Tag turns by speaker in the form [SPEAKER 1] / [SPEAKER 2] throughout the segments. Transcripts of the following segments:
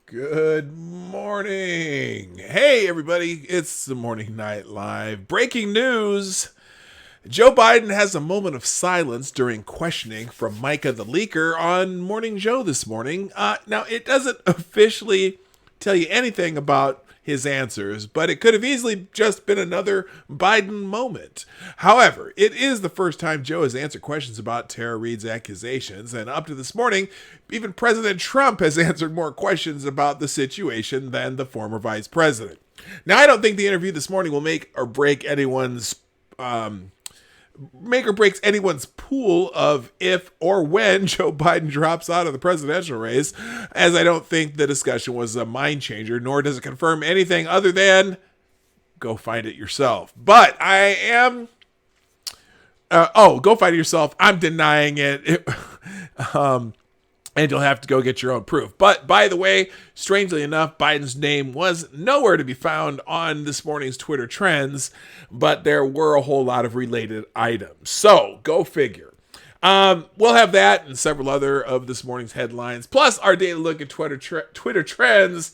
[SPEAKER 1] Good morning. Hey, everybody. It's the Morning Night Live. Breaking news. Joe Biden has a moment of silence during questioning from Micah the Leaker on Morning Joe this morning. Now, it doesn't officially tell you anything about his answers, but it could have easily just been another Biden moment. However, it is the first time Joe has answered questions about Tara Reade's accusations, and up to this morning, even President Trump has answered more questions about the situation than the former vice president. Now, I don't think the interview this morning will make or breaks anyone's pool of if or when Joe Biden drops out of the presidential race, as I don't think the discussion was a mind changer, nor does it confirm anything other than go find it yourself. But I am... go find it yourself. I'm denying it. And you'll have to go get your own proof. But by the way, strangely enough, Biden's name was nowhere to be found on this morning's Twitter trends, but there were a whole lot of related items. So go figure. We'll have that and several other of this morning's headlines, plus our daily look at Twitter trends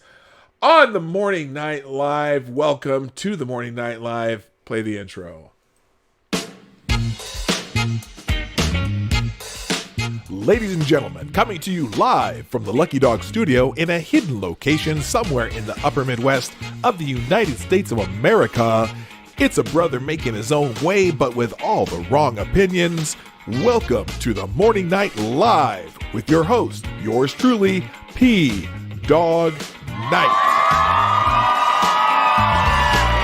[SPEAKER 1] on the Morning Night Live. Welcome to the Morning Night Live. Play the intro. Ladies and gentlemen, coming to you live from the Lucky Dog studio in a hidden location somewhere in the upper Midwest of the United States of America, it's a brother making his own way, but with all the wrong opinions. Welcome to the Morning Night Live with your host, yours truly, PDawg Night.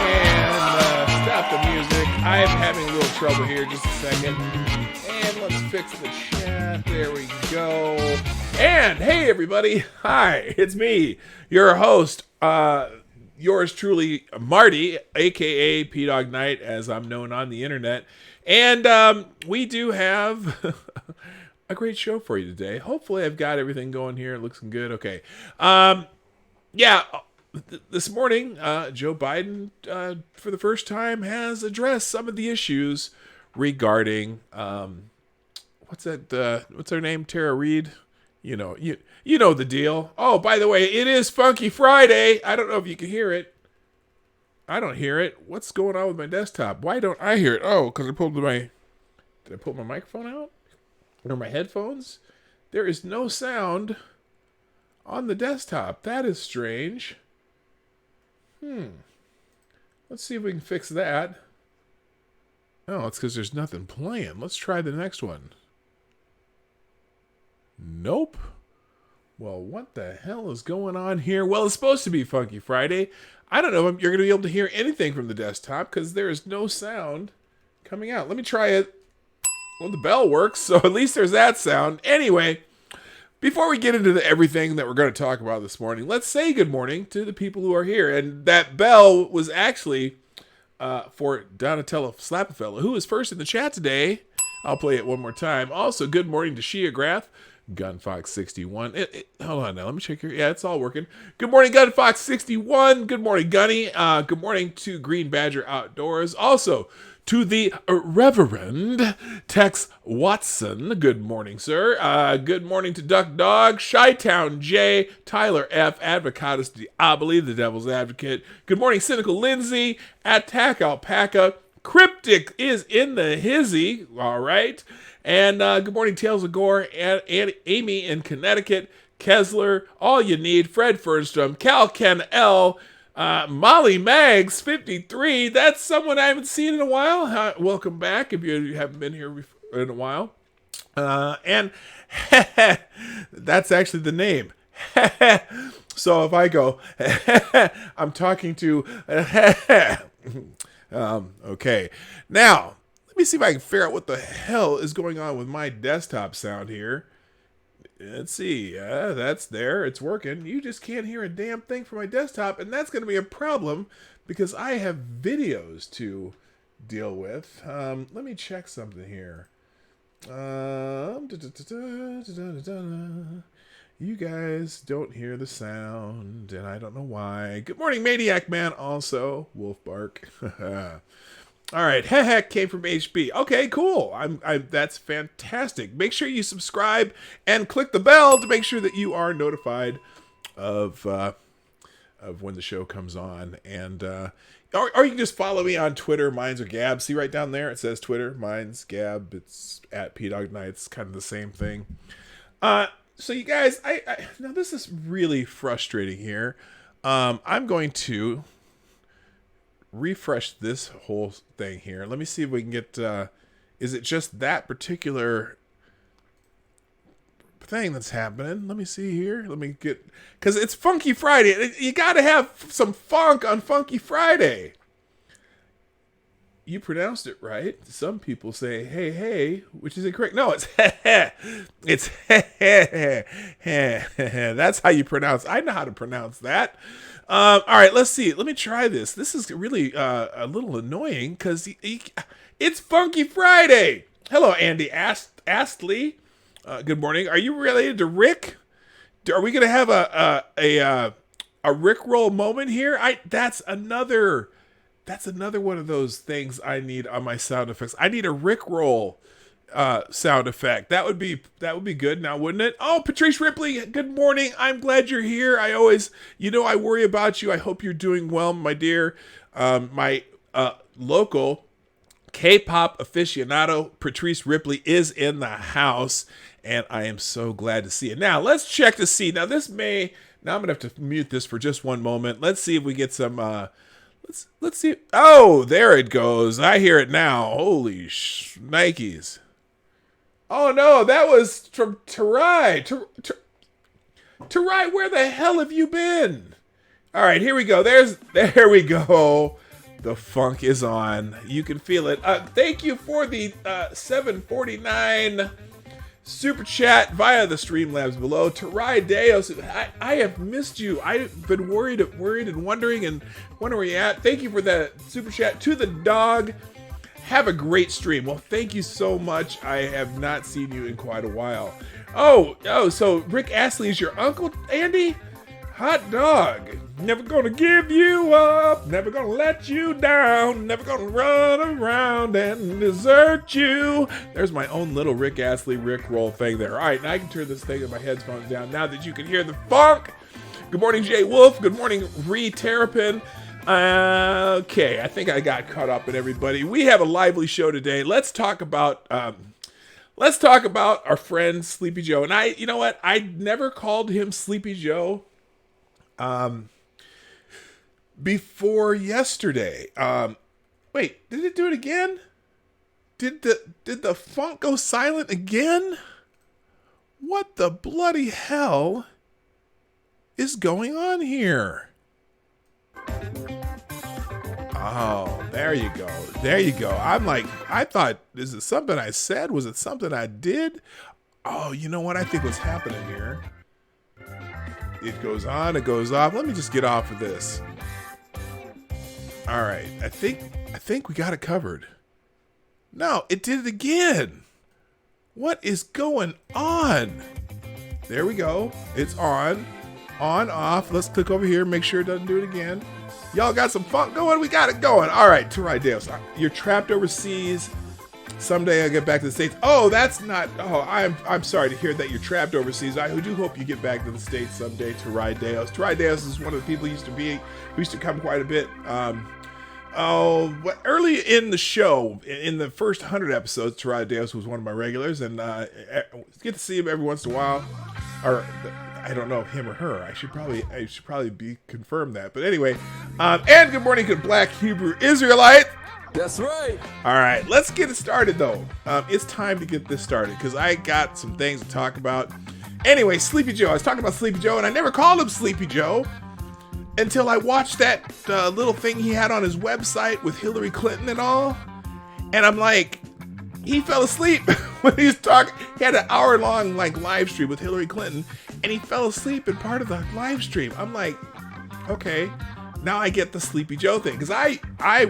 [SPEAKER 1] And stop the music. I am having a little trouble here. Just a second. And let's fix the chat. There we go. And hey, everybody. Hi, it's me, your host, yours truly, Marty, a.k.a. PDawg Night, as I'm known on the internet. And we do have a great show for you today. Hopefully I've got everything going here. It looks good. Okay. This morning, Joe Biden, for the first time, has addressed some of the issues regarding, what's her name? Tara Reade? You know the deal. Oh, by the way, it is Funky Friday. I don't know if you can hear it. I don't hear it. What's going on with my desktop? Why don't I hear it? Oh, because did I pull my microphone out? Or my headphones? There is no sound on the desktop. That is strange. Let's see if we can fix that. Oh, it's because there's nothing playing. Let's try the next one. Nope. Well, what the hell is going on here? Well, it's supposed to be Funky Friday. I don't know if you're going to be able to hear anything from the desktop because there is no sound coming out. Let me try it. Well, the bell works, so at least there's that sound. Anyway, before we get into everything that we're going to talk about this morning, let's say good morning to the people who are here. And that bell was actually for Donatello Slapafella, who is first in the chat today. I'll play it one more time. Also, good morning to Shia Graff, Gunfox61. Hold on now, let me check here. Yeah, it's all working. Good morning, Gunfox61. Good morning, Gunny. Good morning to Green Badger Outdoors. Also, to the Reverend Tex Watson. Good morning, sir. Good morning to Duck Dog, Chi-Town J, Tyler F, Advocatus Diaboli, the Devil's Advocate. Good morning, Cynical Lindsay, Attack Alpaca. Cryptic is in the hizzy. All right. And good morning, Tales of Gore, and Amy in Connecticut, Kessler, All You Need, Fred Fernstrom, Cal Ken L, Molly Mags 53. That's someone I haven't seen in a while. Welcome back if you haven't been here in a while. And that's actually the name. So if I go, I'm talking to. Okay. Now, let me see if I can figure out what the hell is going on with my desktop sound here. Let's see. That's there. It's working. You just can't hear a damn thing from my desktop, and that's going to be a problem because I have videos to deal with. Let me check something here. You guys don't hear the sound, and I don't know why. Good morning, Maniac Man, also. Wolf Bark. All right, heck came from HB. Okay, cool. That's fantastic. Make sure you subscribe and click the bell to make sure that you are notified of when the show comes on. And or you can just follow me on Twitter. Mine's or Gab. See right down there, it says Twitter. Mine's Gab. It's at PDawg Night. It's kind of the same thing. So you guys, I now this is really frustrating here. I'm going to refresh this whole thing here. Let me see if we can get, is it just that particular thing that's happening? Let me see here. Let me get, because it's Funky Friday. You got to have some funk on Funky Friday. You pronounced it right. Some people say, hey, hey, which is incorrect. No, it's it's that's how you pronounce. I know how to pronounce that. All right, let's see. Let me try this. This is really a little annoying because it's Funky Friday. Hello, Andy Astley. Good morning. Are you related to Rick? Are we going to have a Rickroll moment here? That's another one of those things I need on my sound effects. I need a Rickroll sound effect. That would be good now, wouldn't it? Oh, Patrice Ripley, good morning. I'm glad you're here. I always, I worry about you. I hope you're doing well, my dear. My local K-pop aficionado, Patrice Ripley, is in the house, and I am so glad to see it. Now, let's check to see. Now, I'm going to have to mute this for just one moment. Let's see if we get some... Let's see. Oh, there it goes. I hear it now. Holy Nikes. Oh, no, that was from Tarai. Tarai, where the hell have you been? All right, here we go. There we go. The funk is on. You can feel it. Thank you for the $7.49 super chat via the Streamlabs below. Tarai Deos, I have missed you. I've been worried and wondering where you're at. Thank you for that super chat. To the dog, have a great stream. Well, thank you so much. I have not seen you in quite a while. Oh, so Rick Astley is your uncle, Andy? Hot dog. Never gonna give you up. Never gonna let you down. Never gonna run around and desert you. There's my own little Rick Astley Rickroll thing there. All right, now I can turn this thing of my headphones down now that you can hear the funk. Good morning, Jay Wolf. Good morning, Ree Terrapin. Okay, I think I got caught up in everybody. We have a lively show today. Let's talk about our friend Sleepy Joe. And you know what? I never called him Sleepy Joe before yesterday. Wait, did it do it again? Did the funk go silent again? What the bloody hell is going on here? Oh, there you go. There you go. I'm like, I thought, is it something I said? Was it something I did? Oh, you know what I think was happening here? It goes on, it goes off. Let me just get off of this. All right, I think we got it covered. No, it did it again. What is going on? There we go. It's on, off. Let's click over here, make sure it doesn't do it again. Y'all got some funk going? We got it going. All right, Tarai Deos, you're trapped overseas. Someday I'll get back to the States. Oh, that's not... Oh, I'm sorry to hear that you're trapped overseas. I do hope you get back to the States someday, Tarai Deos. Tarai Deos is one of the people who used to come quite a bit. Early in the show, in the first 100 episodes, Tarai Deos was one of my regulars, and get to see him every once in a while. Or... I don't know him or her. I should probably be confirmed that. But anyway, and good morning to Black Hebrew Israelite.
[SPEAKER 2] That's right.
[SPEAKER 1] All right, let's get it started though. It's time to get this started because I got some things to talk about. Anyway, Sleepy Joe. I was talking about Sleepy Joe, and I never called him Sleepy Joe until I watched that little thing he had on his website with Hillary Clinton and all. And I'm like, he fell asleep when he was talking. He had an hour-long live stream with Hillary Clinton, and he fell asleep in part of the live stream. I'm like, okay, now I get the Sleepy Joe thing, because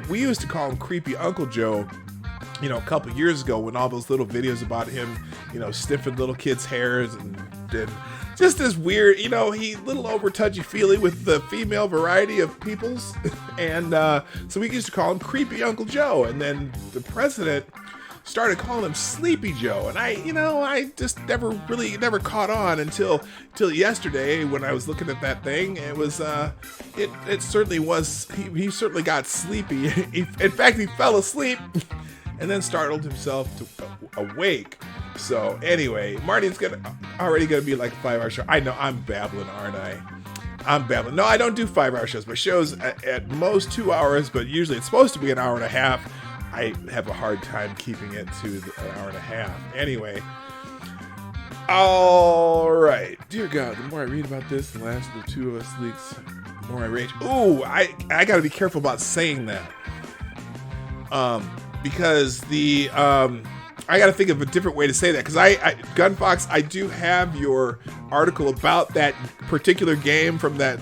[SPEAKER 1] we used to call him Creepy Uncle Joe, a couple years ago when all those little videos about him, sniffing little kids' hairs and just this weird, he little over touchy-feely with the female variety of peoples, and so we used to call him Creepy Uncle Joe, and then the president started calling him Sleepy Joe, and I just never caught on until yesterday when I was looking at that thing. It was it certainly was, he certainly got sleepy. In fact, he fell asleep and then startled himself to awake. So anyway, Marty's already gonna be like a 5-hour show. I know I'm babbling, aren't I? I'm babbling. No, I don't do 5-hour shows. My show's at most 2 hours, but usually it's supposed to be an hour and a half. I have a hard time keeping it to an hour and a half. Anyway. All right. Dear God, the more I read about this, the last of the two of us leaks, the more I rage. Ooh, I got to be careful about saying that. Because I got to think of a different way to say that. Because Gunfox, I do have your article about that particular game from that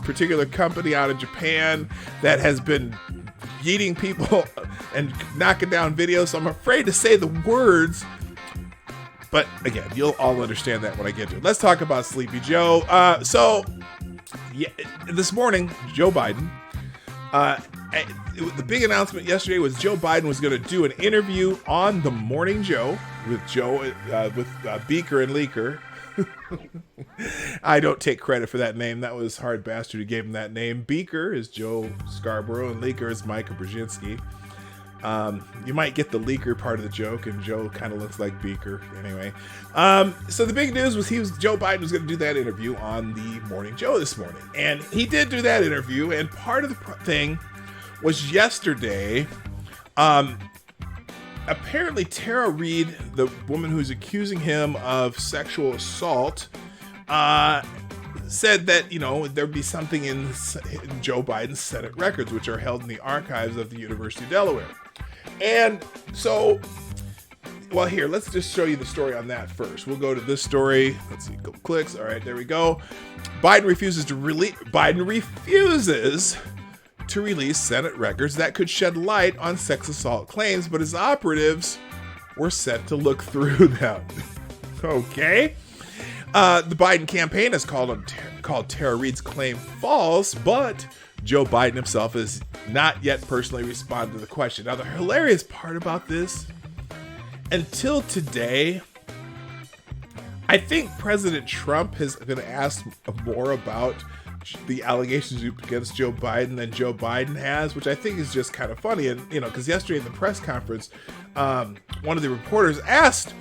[SPEAKER 1] particular company out of Japan that has been yeeting people and knocking down videos. So I'm afraid to say the words. But again, you'll all understand that when I get to it. Let's talk about Sleepy Joe. Yeah, this morning, Joe Biden. The big announcement yesterday was Joe Biden was going to do an interview on The Morning Joe with Beaker and Leaker. I don't take credit for that name. That was Hard Bastard who gave him that name. Beaker is Joe Scarborough and Leaker is Micah Brzezinski. You might get the Leaker part of the joke, and Joe kind of looks like Beaker. Anyway, so the big news was Joe Biden was going to do that interview on The Morning Joe this morning, and he did do that interview. And part of the thing was yesterday. Apparently, Tara Reid, the woman who's accusing him of sexual assault, said that, there'd be something in Joe Biden's Senate records, which are held in the archives of the University of Delaware. And so, well, here, let's just show you the story on that first. We'll go to this story. Let's see, couple clicks. All right, there we go. Biden refuses to release Senate records that could shed light on sex assault claims, but his operatives were set to look through them. Okay. The Biden campaign has called Tara Reid's claim false, but Joe Biden himself has not yet personally responded to the question. Now, the hilarious part about this, until today, I think President Trump has been asked more about the allegations against Joe Biden than Joe Biden has, which I think is just kind of funny. And, because yesterday in the press conference, one of the reporters asked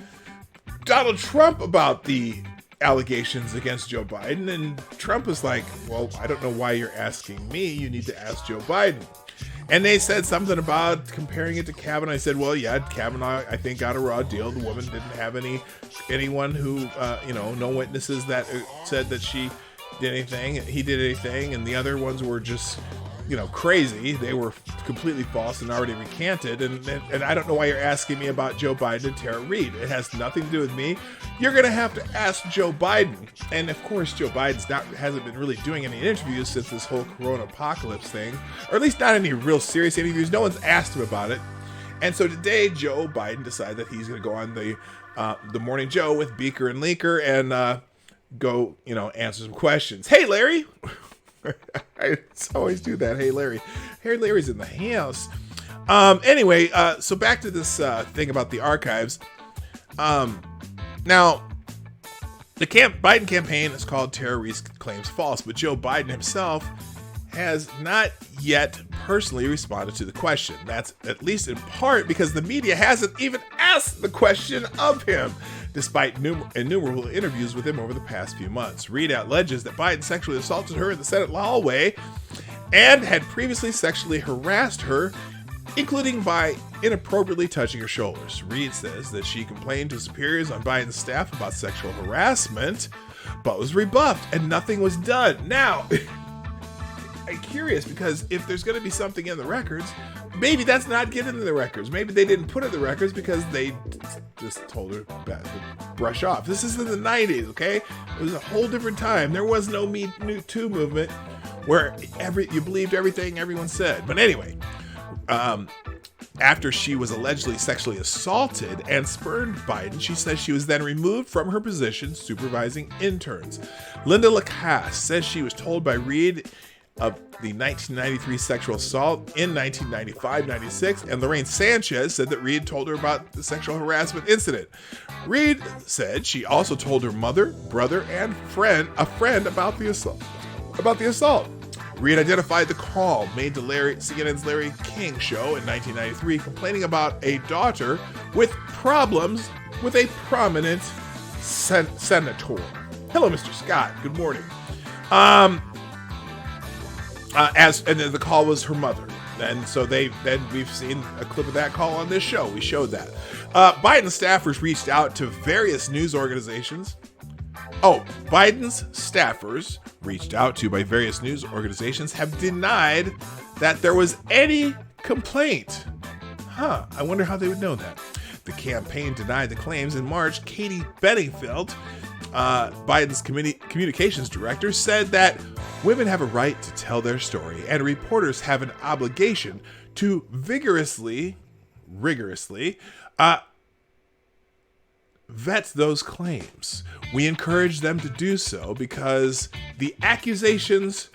[SPEAKER 1] Donald Trump about the allegations against Joe Biden, and Trump was like, well, I don't know why you're asking me. You need to ask Joe Biden. And they said something about comparing it to Kavanaugh. I said, well, yeah, Kavanaugh, I think, got a raw deal. The woman didn't have anyone who, no witnesses that said that she did anything, he did anything, and the other ones were just, crazy. They were completely false and already recanted. And I don't know why you're asking me about Joe Biden and Tara Reid. It has nothing to do with me. You're gonna have to ask Joe Biden. And of course, Joe Biden's hasn't been really doing any interviews since this whole corona apocalypse thing, or at least not any real serious interviews. No one's asked him about it. And so today, Joe Biden decided that he's gonna go on the Morning Joe with Beaker and Leaker and go, answer some questions. Hey, Larry. I always do that. Hey, Larry. Hey, Larry's in the house. Anyway, so back to this thing about the archives. Now, the Biden campaign is called Tara Reid's claims false, but Joe Biden himself has not yet personally responded to the question. That's at least in part because the media hasn't even asked the question of him, despite innumerable interviews with him over the past few months. Reid alleges that Biden sexually assaulted her in the Senate hallway and had previously sexually harassed her, including by inappropriately touching her shoulders. Reid says that she complained to superiors on Biden's staff about sexual harassment, but was rebuffed and nothing was done. Now, I'm curious because if there's going to be something in the records, maybe that's not getting in the records. Maybe they didn't put it in the records because they just told her to brush off. This is in the 90s, okay? It was a whole different time. There was no Me Too movement where you believed everything everyone said. But anyway, after she was allegedly sexually assaulted and spurned Biden, she says she was then removed from her position supervising interns. Linda Lacasse says she was told by Reid of the 1993 sexual assault in 1995-96, and Lorraine Sanchez said that Reed told her about the sexual harassment incident. Reed said she also told her mother, brother, and a friend about the assault. Reed identified the call made to CNN's Larry King show in 1993, complaining about a daughter with problems with a prominent senator. Hello, Mr. Scott. Good morning. And then the call was her mother. And so we've seen a clip of that call on this show. We showed that. Biden staffers reached out to various news organizations. Biden's staffers reached out to by various news organizations have denied that there was any complaint. I wonder how they would know that. The campaign denied the claims in March. Katie Bedingfield, Biden's communications director, said that women have a right to tell their story, and reporters have an obligation to rigorously vet those claims. We encourage them to do so because the accusations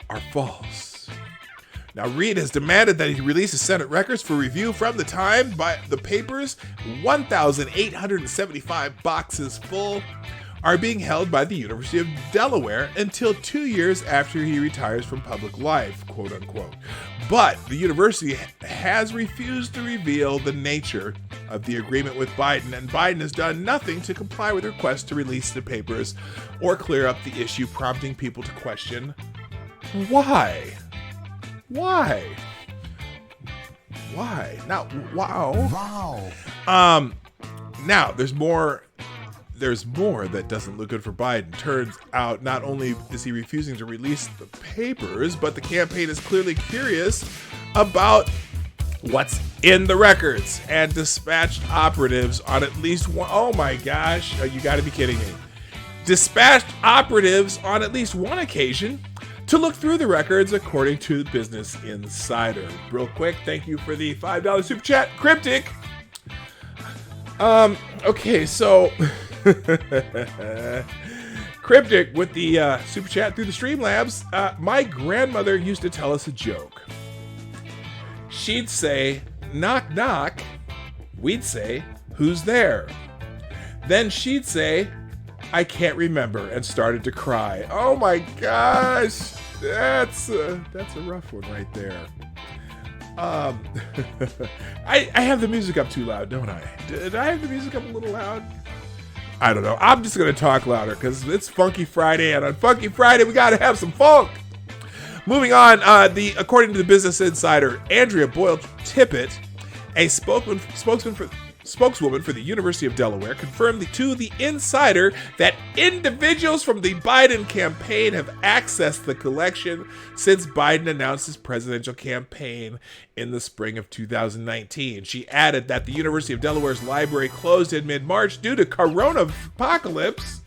[SPEAKER 1] are false. Now, Reed has demanded that he release his Senate records for review from the time by the papers. 1,875 boxes full are being held by the University of Delaware until 2 years after he retires from public life, quote unquote. But the university has refused to reveal the nature of the agreement with Biden, and Biden has done nothing to comply with requests to release the papers or clear up the issue, prompting people to question why. Why? Now, wow. Now, there's more that doesn't look good for Biden. Turns out not only is he refusing to release the papers, but the campaign is clearly curious about what's in the records and dispatched operatives on at least one. Oh my gosh, you gotta be kidding me. Dispatched operatives on at least one occasion to look through the records, according to Business Insider. Real quick, thank you for the $5 super chat, Cryptic. Okay, so Cryptic with the super chat through the Streamlabs. My grandmother used to tell us a joke. She'd say, knock, knock. We'd say, who's there? Then she'd say, I can't remember, and started to cry. Oh my gosh, that's a rough one right there. I have the music up too loud, don't I? Did I have the music up a little loud? I don't know. I'm just gonna talk louder because it's Funky Friday, and on Funky Friday we gotta have some funk. Moving on, according to the Business Insider, Andrea Boyle Tippett, a spokeswoman for the University of Delaware, confirmed to the Insider that individuals from the Biden campaign have accessed the collection since Biden announced his presidential campaign in the spring of 2019. She added that the University of Delaware's library closed in mid-March due to coronavirus.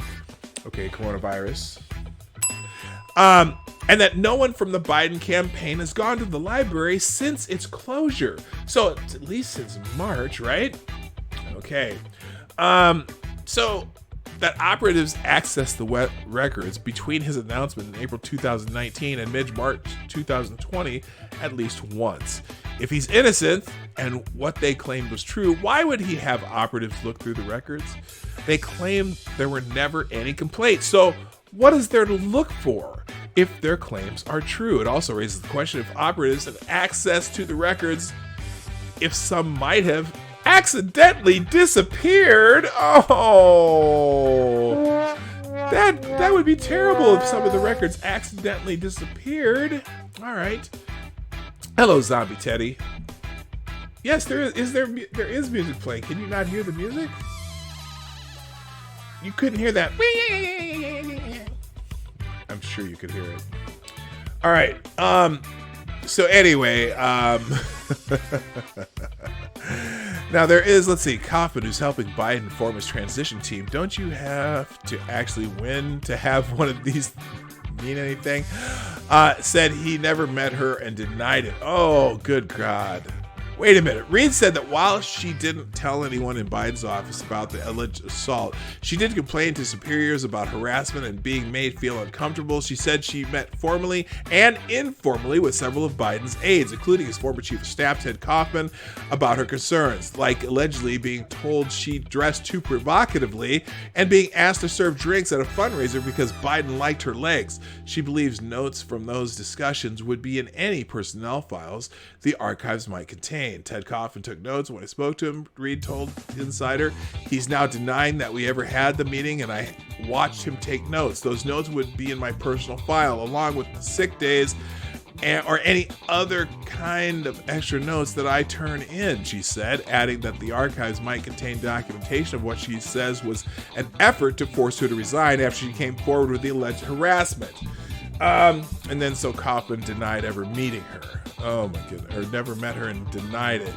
[SPEAKER 1] Okay, coronavirus. And that no one from the Biden campaign has gone to the library since its closure. So it's at least since March, right? Okay. So that operatives accessed the records between his announcement in April 2019 and mid-March 2020 at least once. If he's innocent and what they claimed was true, why would he have operatives look through the records? They claim there were never any complaints. So what is there to look for if their claims are true? It also raises the question if operatives have access to the records, if some might have accidentally disappeared. Oh, that would be terrible if some of the records accidentally disappeared. All right. Hello, Zombie Teddy. Yes, there is music playing. Can you not hear the music? You couldn't hear that. I'm sure you could hear it. All right. So anyway, now there is, let's see, Kaufman, who's helping Biden form his transition team. Don't you have to actually win to have one of these mean anything? Said he never met her and denied it. Oh, good God. Wait a minute. Reed said that while she didn't tell anyone in Biden's office about the alleged assault, she did complain to superiors about harassment and being made feel uncomfortable. She said she met formally and informally with several of Biden's aides, including his former chief of staff, Ted Kaufman, about her concerns, like allegedly being told she dressed too provocatively and being asked to serve drinks at a fundraiser because Biden liked her legs. She believes notes from those discussions would be in any personnel files the archives might contain. Ted Kaufman took notes when I spoke to him, Reed told Insider. He's now denying that we ever had the meeting, and I watched him take notes. Those notes would be in my personal file, along with sick days or any other kind of extra notes that I turn in, she said, adding that the archives might contain documentation of what she says was an effort to force her to resign after she came forward with the alleged harassment. And then so Cochran denied ever meeting her. Oh my goodness. Or never met her and denied it.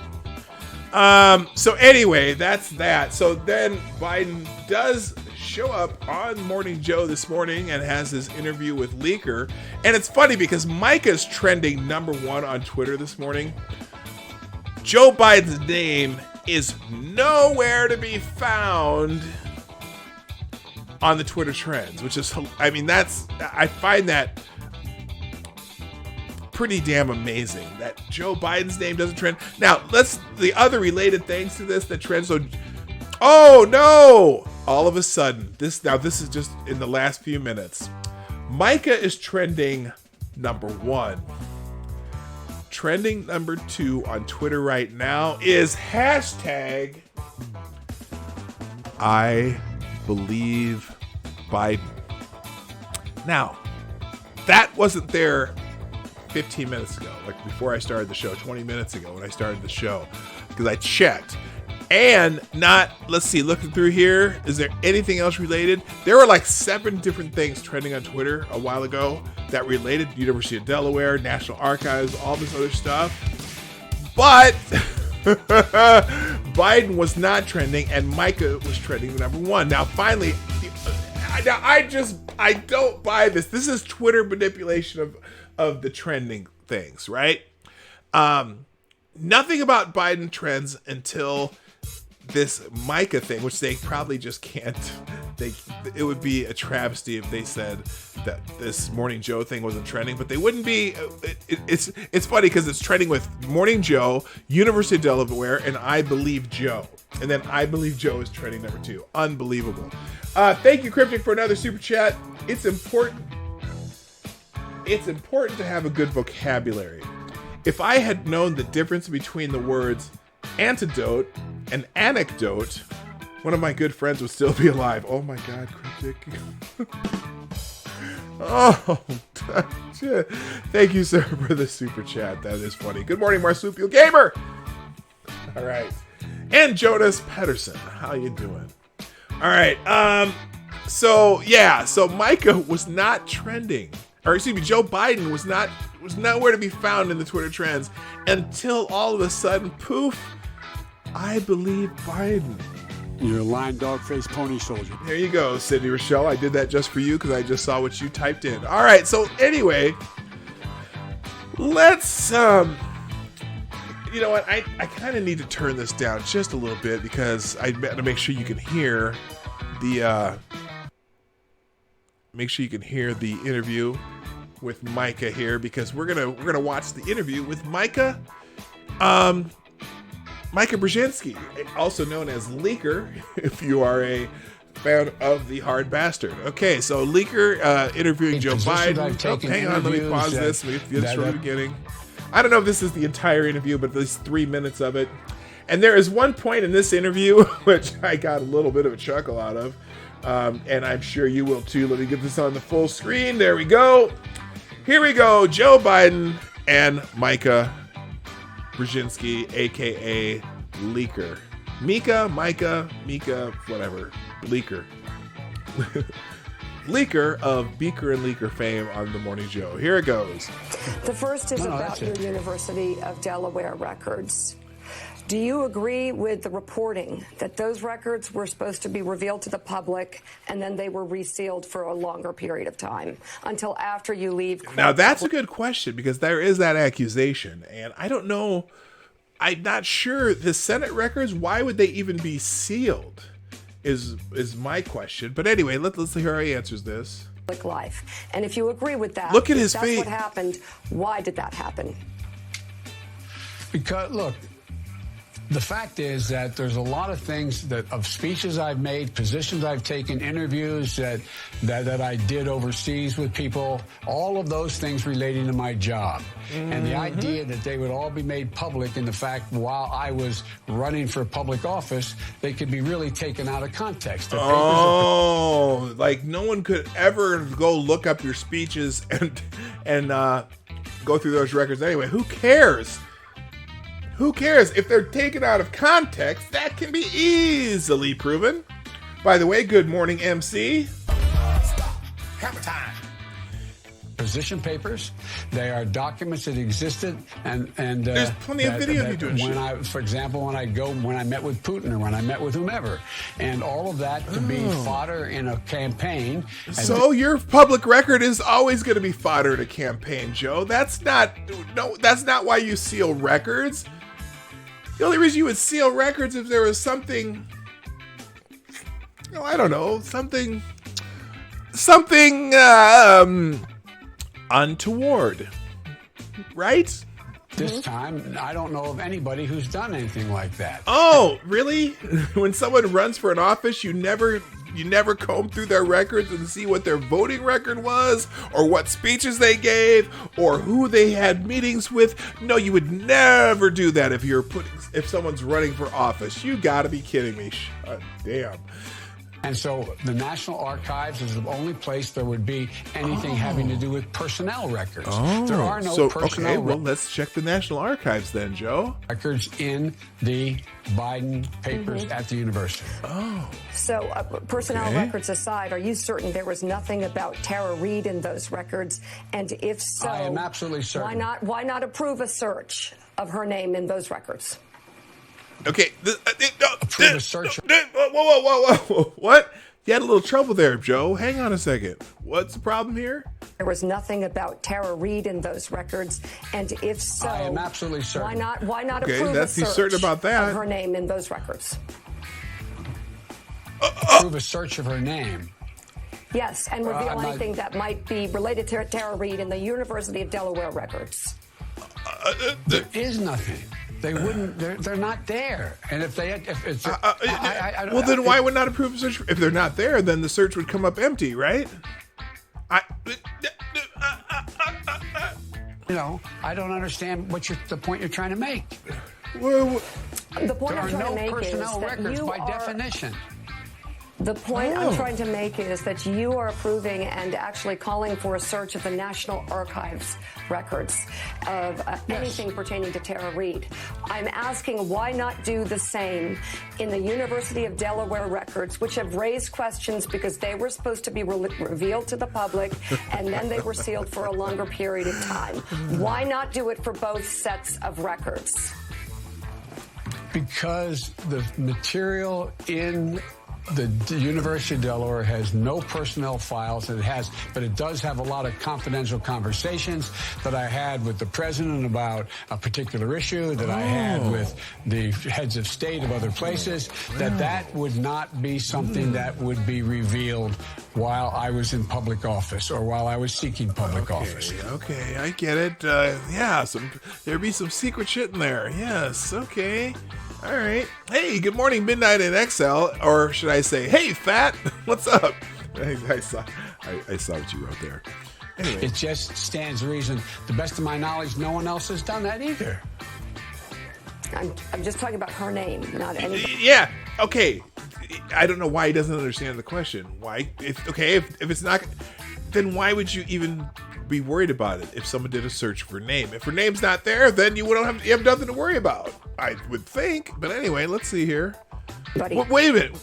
[SPEAKER 1] So anyway, that's that. So then Biden does show up on Morning Joe this morning and has his interview with Leaker. And it's funny because Micah's trending #1 on Twitter this morning. Joe Biden's name is nowhere to be found on the Twitter trends, which is, I mean, I find that pretty damn amazing that Joe Biden's name doesn't trend. Now, the other related things to this that trend. So, oh no! All of a sudden, this is just in the last few minutes. Micah is trending #1. Trending #2 on Twitter right now is hashtag I believe Biden. Now, that wasn't there 15 minutes ago, like before I started the show, 20 minutes ago when I started the show, because I checked. And let's see, looking through here, is there anything else related? There were like 7 different things trending on Twitter a while ago that related to University of Delaware, National Archives, all this other stuff. But Biden was not trending, and Micah was trending #1. Now, finally, I don't buy this. This is Twitter manipulation of the trending things, right? Nothing about Biden trends until this Micah thing, which they probably just can't. It would be a travesty if they said that this Morning Joe thing wasn't trending, but they wouldn't be. It's funny because it's trending with Morning Joe, University of Delaware, and I Believe Joe. And then I Believe Joe is trending #2. Unbelievable. Thank you, Cryptic, for another super chat. It's important to have a good vocabulary. If I had known the difference between the words antidote and anecdote, one of my good friends would still be alive. Oh my God, Cryptic. Oh, shit. Thank you, sir, for the super chat. That is funny. Good morning, Marsupial Gamer. All right. And Jonas Pedersen. How you doing? All right. So Micah was not trending. Or excuse me, Joe Biden was nowhere to be found in the Twitter trends until all of a sudden, poof, I believe Biden.
[SPEAKER 2] You're a lying dog-faced pony soldier.
[SPEAKER 1] There you go, Sydney Rochelle. I did that just for you because I just saw what you typed in. All right, so anyway, let's, you know what? I kind of need to turn this down just a little bit because I got to make sure you can hear the, interview with Micah here, because we're gonna watch the interview with Micah Brzezinski, also known as Leaker, if you are a fan of The Hard Bastard. Okay, so Leaker interviewing Joe Biden. Hang on, let me pause this. Let me get this from the beginning. I don't know if this is the entire interview, but at least 3 minutes of it. And there is one point in this interview which I got a little bit of a chuckle out of, and I'm sure you will too. Let me get this on the full screen. There we go. Here we go. Joe Biden and Micah Brzezinski, a.k.a. Leaker. Micah, whatever. Leaker. Leaker of Beaker and Leaker fame on The Morning Joe. Here it goes.
[SPEAKER 3] The first is about your University of Delaware records. Do you agree with the reporting that those records were supposed to be revealed to the public and then they were resealed for a longer period of time until after you leave?
[SPEAKER 1] Now, that's a good question because there is that accusation. And I don't know I'm not sure the Senate records. Why would they even be sealed? Is my question. But anyway, let's hear how he answers this.
[SPEAKER 3] Life, and if you agree with that,
[SPEAKER 1] look at his
[SPEAKER 3] that's
[SPEAKER 1] face.
[SPEAKER 3] What happened? Why did that happen?
[SPEAKER 2] Because look, the fact is that there's a lot of things of speeches I've made, positions I've taken, interviews that I did overseas with people, all of those things relating to my job. And the idea that they would all be made public, and the fact while I was running for public office, they could be really taken out of context.
[SPEAKER 1] Like no one could ever go look up your speeches and go through those records anyway. Who cares? Who cares? If they're taken out of context, that can be easily proven. By the way, good morning, MC.
[SPEAKER 2] Hammer time. Position papers. They are documents that existed, and
[SPEAKER 1] there's plenty of video of you doing shit.
[SPEAKER 2] For example, when I met with Putin or when I met with whomever, and all of that to be fodder in a campaign.
[SPEAKER 1] So your public record is always going to be fodder in a campaign, Joe. That's not why you seal records. The only reason you would seal records if there was something, I don't know, something untoward, right?
[SPEAKER 2] This time, I don't know of anybody who's done anything like that.
[SPEAKER 1] Oh, really? When someone runs for an office, you never comb through their records and see what their voting record was, or what speeches they gave, or who they had meetings with. No, you would never do that if someone's running for office. You gotta be kidding me. Damn.
[SPEAKER 2] And so the National Archives is the only place there would be anything having to do with personnel records. There are no personnel
[SPEAKER 1] records. Well, let's check the National Archives then, Joe.
[SPEAKER 2] Records in the Biden papers at the university.
[SPEAKER 3] So personnel records aside, are you certain there was nothing about Tara Reid in those records? And if so,
[SPEAKER 2] I am absolutely certain.
[SPEAKER 3] Why not approve a search of her name in those records?
[SPEAKER 1] Okay.
[SPEAKER 2] Approve a search.
[SPEAKER 1] Whoa. What? You had a little trouble there, Joe. Hang on a second. What's the problem here?
[SPEAKER 3] There was nothing about Tara Reid in those records, and if so,
[SPEAKER 2] I am absolutely certain.
[SPEAKER 3] Why not approve a search
[SPEAKER 1] certain about that.
[SPEAKER 3] of her name in those records?
[SPEAKER 2] Approve a search of her name.
[SPEAKER 3] Yes, and reveal anything that might be related to Tara Reid in the University of Delaware records.
[SPEAKER 2] There is nothing. They wouldn't. They're not there. And if it's
[SPEAKER 1] well, then why would not approve a search? If they're not there, then the search would come up empty, right?
[SPEAKER 2] I don't understand the point you're trying to make.
[SPEAKER 1] Well,
[SPEAKER 3] the point
[SPEAKER 2] there
[SPEAKER 3] I'm trying to make is
[SPEAKER 2] personnel
[SPEAKER 3] that
[SPEAKER 2] records
[SPEAKER 3] you
[SPEAKER 2] by
[SPEAKER 3] are,
[SPEAKER 2] definition.
[SPEAKER 3] The point I'm trying to make is that you are approving and actually calling for a search of the National Archives records of anything pertaining to Tara Reid. I'm asking why not do the same in the University of Delaware records, which have raised questions because they were supposed to be revealed to the public and then they were sealed for a longer period of time. Why not do it for both sets of records?
[SPEAKER 2] Because the material in the University of Delaware has no personnel files. But it does have a lot of confidential conversations that I had with the president about a particular issue, that I had with the heads of state of other places, that would not be something that would be revealed while I was in public office or while I was seeking public office.
[SPEAKER 1] Okay, I get it. There'd be some secret shit in there. Yes, okay. All right. Hey, good morning, Midnight in XL, or should I say, hey, fat, what's up? I saw what you wrote there. Anyway.
[SPEAKER 2] It just stands to reason. The best of my knowledge, no one else has done that either.
[SPEAKER 3] I'm just talking about her name, not anything.
[SPEAKER 1] Yeah. Okay. I don't know why he doesn't understand the question. Why? If it's not, then why would you even be worried about it if someone did a search for name? If her name's not there, then you have nothing to worry about, I would think. But anyway, let's see here. Wait a minute.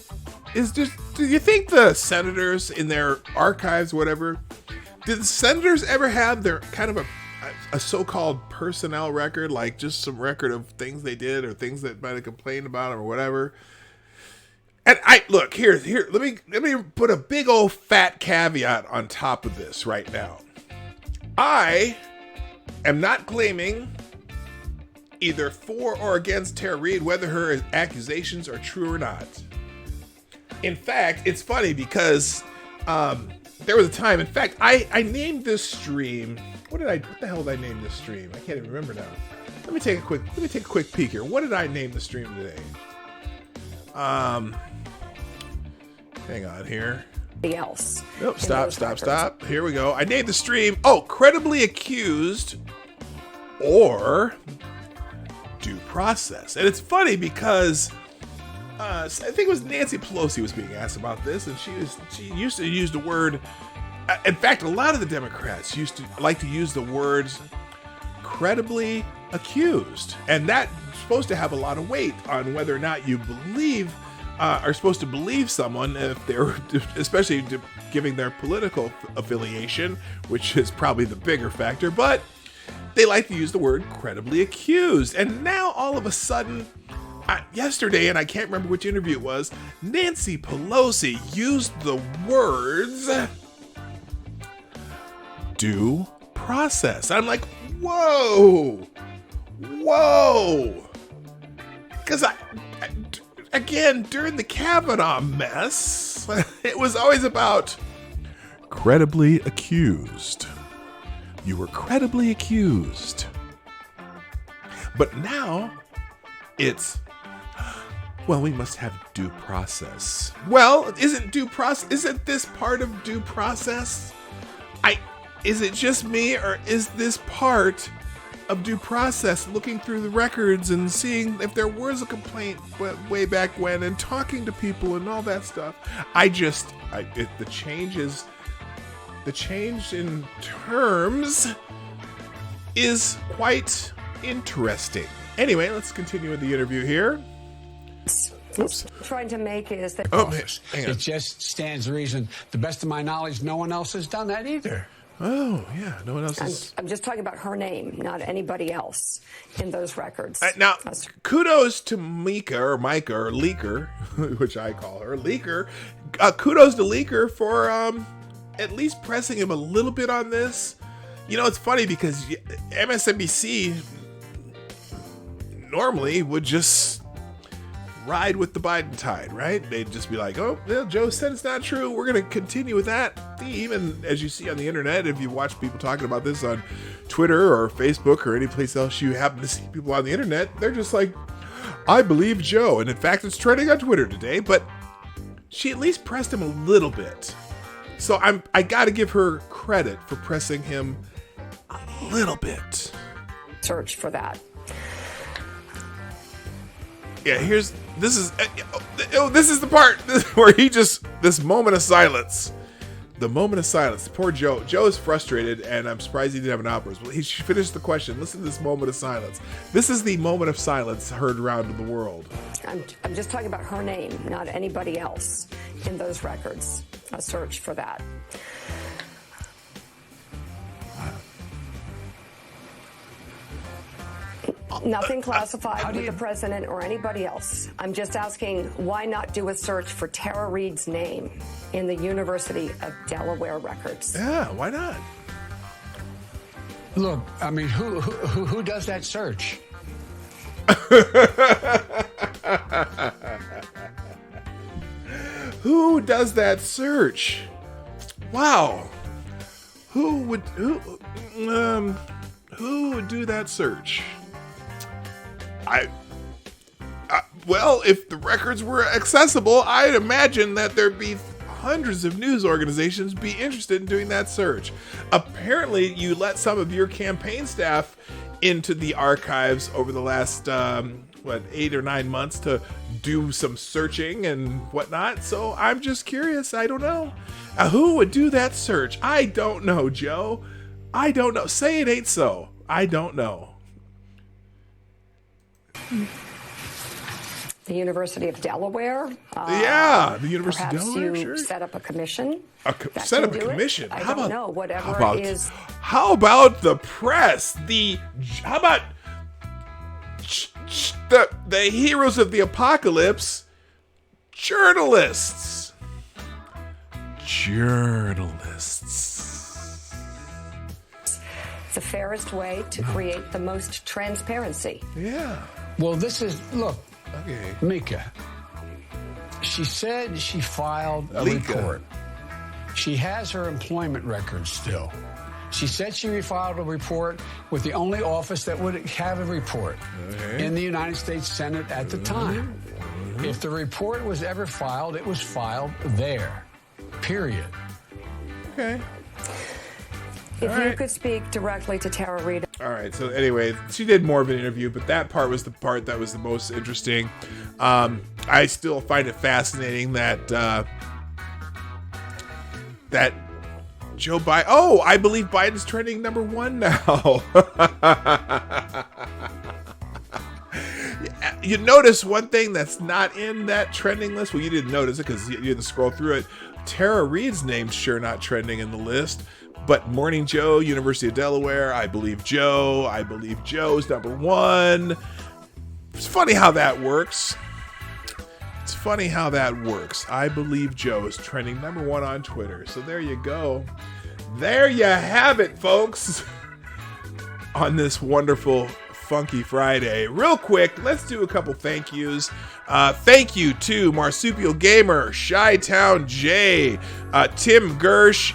[SPEAKER 1] Do you think the senators in their archives, whatever, did the senators ever have their kind of a so-called personnel record, like just some record of things they did or things that might have complained about them or whatever? And look here. Let me put a big old fat caveat on top of this right now. I am not claiming either for or against Tara Reid, whether her accusations are true or not. In fact, it's funny because there was a time, in fact, I named this stream, what the hell did I name this stream? I can't even remember now. Let me take a quick peek here. What did I name the stream today? Hang on here.
[SPEAKER 3] Else.
[SPEAKER 1] Nope, stop. Here we go. I named the stream, Credibly Accused or Due Process. And it's funny because I think it was Nancy Pelosi was being asked about this, and she used to use the word, in fact, a lot of the Democrats used to like to use the words credibly accused. And that's supposed to have a lot of weight on whether or not you are supposed to believe someone if they're, especially giving their political affiliation, which is probably the bigger factor, but they like to use the word credibly accused. And now all of a sudden, yesterday, and I can't remember which interview it was, Nancy Pelosi used the words due process. I'm like, whoa. Because again, during the Kavanaugh mess, it was always about credibly accused. You were credibly accused. But now it's, well, we must have due process. Well, isn't this part of due process? Is it just me, or is this part of due process, looking through the records and seeing if there was a complaint way back when and talking to people and all that stuff? The change in terms is quite interesting. Anyway, let's continue with the interview here.
[SPEAKER 3] Oops. Trying to make is that
[SPEAKER 2] it just stands to reason. The best of my knowledge, no one else has done that either.
[SPEAKER 1] Oh, yeah. No one else is.
[SPEAKER 3] I'm just talking about her name, not anybody else in those records.
[SPEAKER 1] Now, kudos to Mika or Leaker, which I call her Leaker. Kudos to Leaker for at least pressing him a little bit on this. You know, it's funny because MSNBC normally would just ride with the Biden tide, right? They'd just be like, oh, well, Joe said it's not true. We're going to continue with that theme. And as you see on the internet, if you watch people talking about this on Twitter or Facebook or any place else you happen to see people on the internet, they're just like, I believe Joe. And in fact, it's trending on Twitter today, but she at least pressed him a little bit. So I got to give her credit for pressing him a little bit.
[SPEAKER 3] Search for that.
[SPEAKER 1] Yeah, this is the part where this moment of silence. The moment of silence. Poor Joe. Joe is frustrated, and I'm surprised he didn't have an outburst. Well, he finished the question. Listen to this moment of silence. This is the moment of silence heard around the world.
[SPEAKER 3] I'm just talking about her name, not anybody else in those records. A search for that. Nothing classified with the president or anybody else. I'm just asking, why not do a search for Tara Reid's name in the University of Delaware records?
[SPEAKER 1] Yeah, why not?
[SPEAKER 2] Look, I mean, who does that search?
[SPEAKER 1] Who does that search? Wow. Who would do that search? Well, if the records were accessible, I'd imagine that there'd be hundreds of news organizations be interested in doing that search. Apparently, you let some of your campaign staff into the archives over the last, 8 or 9 months to do some searching and whatnot. So I'm just curious. I don't know. Who would do that search? I don't know, Joe. I don't know. Say it ain't so. I don't know.
[SPEAKER 3] The University of Delaware?
[SPEAKER 1] Yeah, the University of Delaware,
[SPEAKER 3] perhaps you
[SPEAKER 1] sure.
[SPEAKER 3] set up a commission?
[SPEAKER 1] Set up a commission?
[SPEAKER 3] I don't know. Whatever it is.
[SPEAKER 1] How about the press? How about the heroes of the apocalypse? Journalists.
[SPEAKER 3] the fairest way to create the most transparency?
[SPEAKER 1] Yeah.
[SPEAKER 2] Well, this is, look,
[SPEAKER 1] Okay.
[SPEAKER 2] Mika. She said she filed a
[SPEAKER 1] Lika.
[SPEAKER 2] report. She has her employment records still. She said she filed a report with the only office that would have a report in the United States Senate at the time. If the report was ever filed, it was filed there. Period.
[SPEAKER 1] Okay.
[SPEAKER 3] If
[SPEAKER 1] All
[SPEAKER 3] you
[SPEAKER 1] right.
[SPEAKER 3] could speak directly to Tara Reid.
[SPEAKER 1] All right. So anyway, she did more of an interview, but that part was the part that was the most interesting. I still find it fascinating that that Joe Biden. Oh, I believe Biden's trending #1 now. You notice one thing that's not in that trending list. Well, you didn't notice it because you didn't scroll through it. Tara Reid's name's sure not trending in the list. But Morning Joe, University of Delaware, I believe Joe's #1. It's funny how that works. I believe Joe is trending #1 on Twitter. So there you go. There you have it, folks. On this wonderful Funky Friday. Real quick, let's do a couple thank yous. Thank you to Marsupial Gamer, Chi-Town J, Tim Gersh,